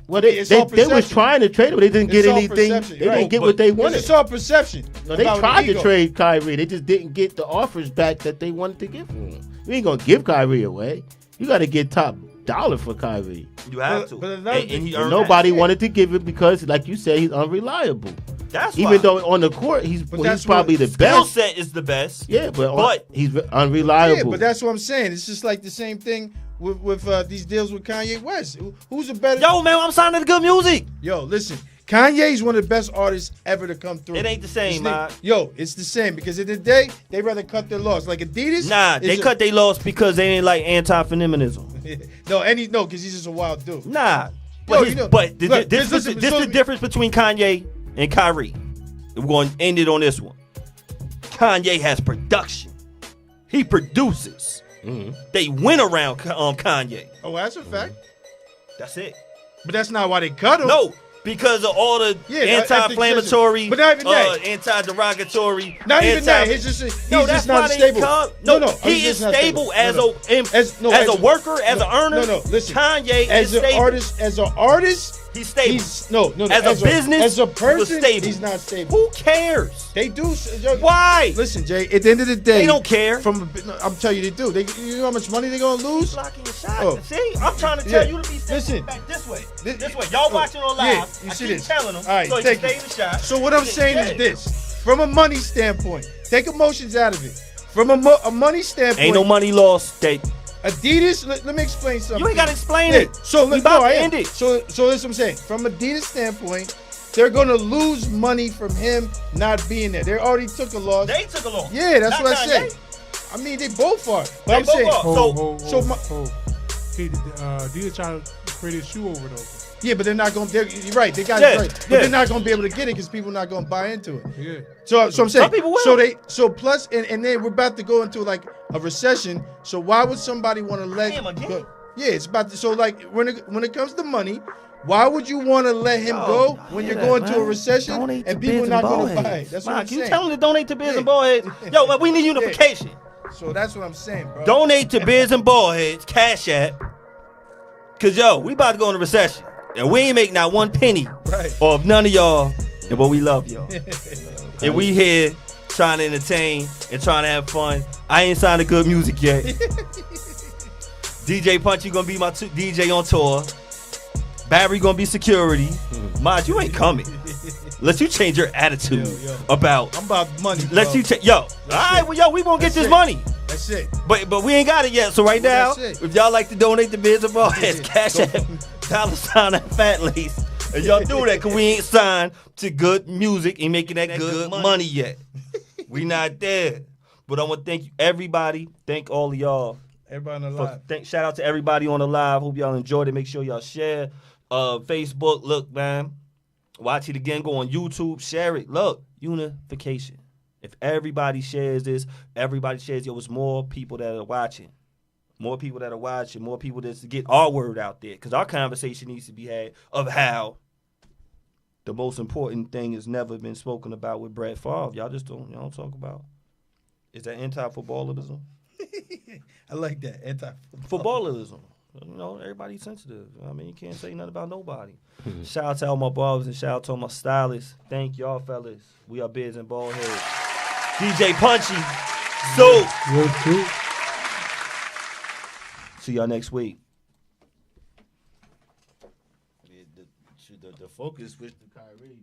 Speaker 4: Well,
Speaker 3: It's
Speaker 4: they
Speaker 3: all
Speaker 4: was
Speaker 3: perception.
Speaker 4: trying to trade him, but they didn't get
Speaker 3: It's all
Speaker 4: anything.
Speaker 3: perception,
Speaker 4: They
Speaker 3: right.
Speaker 4: didn't get
Speaker 2: But
Speaker 4: what they
Speaker 3: It's
Speaker 4: wanted.
Speaker 3: just all perception.
Speaker 4: No, they
Speaker 3: about
Speaker 4: tried
Speaker 3: the
Speaker 4: to
Speaker 3: ego.
Speaker 4: trade Kyrie. They just didn't get the offers back that they wanted to give him. We ain't gonna give Kyrie away. You got to get top dollar for Kyrie.
Speaker 2: You have to.
Speaker 3: But another
Speaker 2: And
Speaker 3: thing-
Speaker 2: he
Speaker 4: And
Speaker 2: earned
Speaker 4: nobody
Speaker 2: that.
Speaker 4: wanted to give it because, like you said, he's unreliable.
Speaker 2: That's
Speaker 4: Even
Speaker 2: why.
Speaker 4: though on the court he's
Speaker 3: that's
Speaker 4: probably
Speaker 3: what-
Speaker 4: the
Speaker 2: skill
Speaker 4: best.
Speaker 2: set is the best.
Speaker 4: Yeah, but
Speaker 2: But-
Speaker 4: he's
Speaker 3: Yeah,
Speaker 4: unreliable.
Speaker 3: but that's what I'm saying. It's just like the same thing with these deals with Kanye West. Who's a better?
Speaker 2: Yo, man, I'm signing to good music.
Speaker 3: Yo, listen. Kanye's one of the best artists ever to come through.
Speaker 2: It ain't the same,
Speaker 3: This
Speaker 2: man.
Speaker 3: nigga- Yo, it's the same because at the end of the day, they rather cut their loss. Like Adidas.
Speaker 2: Nah, they cut their loss because they ain't like anti-feminism.
Speaker 3: No, because he's just a wild dude.
Speaker 2: Nah.
Speaker 3: Yo,
Speaker 2: But
Speaker 3: look,
Speaker 2: this is
Speaker 3: listen,
Speaker 2: the difference between Kanye and Kyrie. We're going to end it on this one. Kanye has production. He produces. They win around Kanye.
Speaker 3: Oh, that's a fact.
Speaker 2: That's it.
Speaker 3: But that's not why they cut him.
Speaker 2: No, because of all the
Speaker 3: Yeah,
Speaker 2: anti-inflammatory,
Speaker 3: but not even that.
Speaker 2: anti-derogatory.
Speaker 3: Not even that. He's just
Speaker 2: No,
Speaker 3: he's
Speaker 2: that's
Speaker 3: just not
Speaker 2: why they
Speaker 3: stable.
Speaker 2: come.
Speaker 3: No,
Speaker 2: he
Speaker 3: he's
Speaker 2: is
Speaker 3: just not
Speaker 2: stable as
Speaker 3: No, no.
Speaker 2: as a worker, as an earner.
Speaker 3: No, listen.
Speaker 2: Kanye
Speaker 3: As
Speaker 2: is
Speaker 3: an
Speaker 2: stable.
Speaker 3: artist,
Speaker 2: He's stable.
Speaker 3: he's no.
Speaker 2: As a business,
Speaker 3: as a
Speaker 2: he was
Speaker 3: person,
Speaker 2: stable.
Speaker 3: he's not stable.
Speaker 2: Who cares?
Speaker 3: They do. Yo,
Speaker 2: Why?
Speaker 3: Listen, Jay. At the end of the day,
Speaker 2: They don't care.
Speaker 3: I'm telling you, they do. You know how much money they're gonna lose?
Speaker 2: Blocking your shot.
Speaker 3: Oh.
Speaker 2: See, I'm trying to tell
Speaker 3: Yeah.
Speaker 2: you to be
Speaker 3: Listen.
Speaker 2: sitting back this way.
Speaker 3: This-
Speaker 2: This way. Y'all watching on live.
Speaker 3: Yeah, you
Speaker 2: I
Speaker 3: see
Speaker 2: keep
Speaker 3: this.
Speaker 2: telling them.
Speaker 3: All right,
Speaker 2: so
Speaker 3: thank
Speaker 2: you
Speaker 3: you.
Speaker 2: stay in the shot.
Speaker 3: So what I'm saying is this: from a money standpoint, take emotions out of it. From a money standpoint,
Speaker 2: Ain't no money lost. They
Speaker 3: Adidas. Let me explain something.
Speaker 2: You ain't gotta explain
Speaker 3: Yeah,
Speaker 2: it.
Speaker 3: So
Speaker 2: We
Speaker 3: let's
Speaker 2: about
Speaker 3: go.
Speaker 2: to
Speaker 3: I am.
Speaker 2: end it.
Speaker 3: So that's what I'm saying. From Adidas standpoint, they're gonna lose money from him not being there. They already took a loss.
Speaker 2: They took a loss.
Speaker 3: Yeah, that's
Speaker 2: Not
Speaker 3: what I
Speaker 2: Kanye.
Speaker 3: said. I mean, they both are. But
Speaker 2: They
Speaker 3: I'm
Speaker 2: both
Speaker 3: saying,
Speaker 2: are.
Speaker 3: So
Speaker 1: Adidas trying to create a shoe over though.
Speaker 3: yeah, but they're not gonna. You're right. They got
Speaker 2: Yeah,
Speaker 3: it right, but
Speaker 2: yeah.
Speaker 3: they're not gonna be able to get it because people are not gonna buy into it.
Speaker 1: Yeah.
Speaker 3: So I'm saying.
Speaker 2: Some people will.
Speaker 3: So plus, and then we're about to go into like a recession. So why would somebody want to let?
Speaker 2: Damn, again?
Speaker 3: go- Yeah, it's about to. So like when it comes to money. Why would you want to let him go when you're going to a recession and people are not going to buy it? That's what I'm
Speaker 2: Can you
Speaker 3: saying.
Speaker 2: tell them to donate to Beards
Speaker 3: Yeah.
Speaker 2: and Baldheads? Yo, man, we need unification.
Speaker 3: So that's what I'm saying, bro.
Speaker 2: Donate to Beards and Baldheads, Cash App. Cause yo, we about to go in a recession. And we ain't make not one penny
Speaker 3: Right.
Speaker 2: of none of y'all. And but we love y'all. And we here trying to entertain and trying to have fun. I ain't signed to good music yet. DJ Punchy gonna be my DJ on tour. Barry gonna be security. Mod, you ain't coming. Unless you change your attitude
Speaker 3: Yo.
Speaker 2: about.
Speaker 3: I'm about money.
Speaker 2: Let's
Speaker 3: bro.
Speaker 2: you check. Yo, all right, well, yo, we gonna get
Speaker 3: That's
Speaker 2: this
Speaker 3: it.
Speaker 2: money.
Speaker 3: That's it.
Speaker 2: But we ain't got it yet. So right now,
Speaker 3: that's it.
Speaker 2: if y'all like to donate to Beards N Baldheads, cash app $sign at Fat Lace. And y'all do that because we ain't signed to good music and making that good money yet. We not there. But I want to thank you, everybody. Thank all of y'all.
Speaker 3: Everybody on the live.
Speaker 2: Shout out to everybody on the live. Hope y'all enjoyed it. Make sure y'all share. Facebook, look, man. Watch it again. Go on YouTube. Share it. Look, unification. If everybody shares this, everybody shares it. It's more people that are watching. More people that are watching. More people that get our word out there. Because our conversation needs to be had of how the most important thing has never been spoken about with Brett Favre. Y'all don't talk about. Is that anti-footballism?
Speaker 3: I like that.
Speaker 2: Footballism. You know, everybody's sensitive. I mean, you can't say nothing about nobody. Shout out to all my barbers and shout out to all my stylists. Thank y'all, fellas. We are Beards N Baldheads. DJ Punchy. So. See y'all next week.
Speaker 4: The focus switched to Kyrie.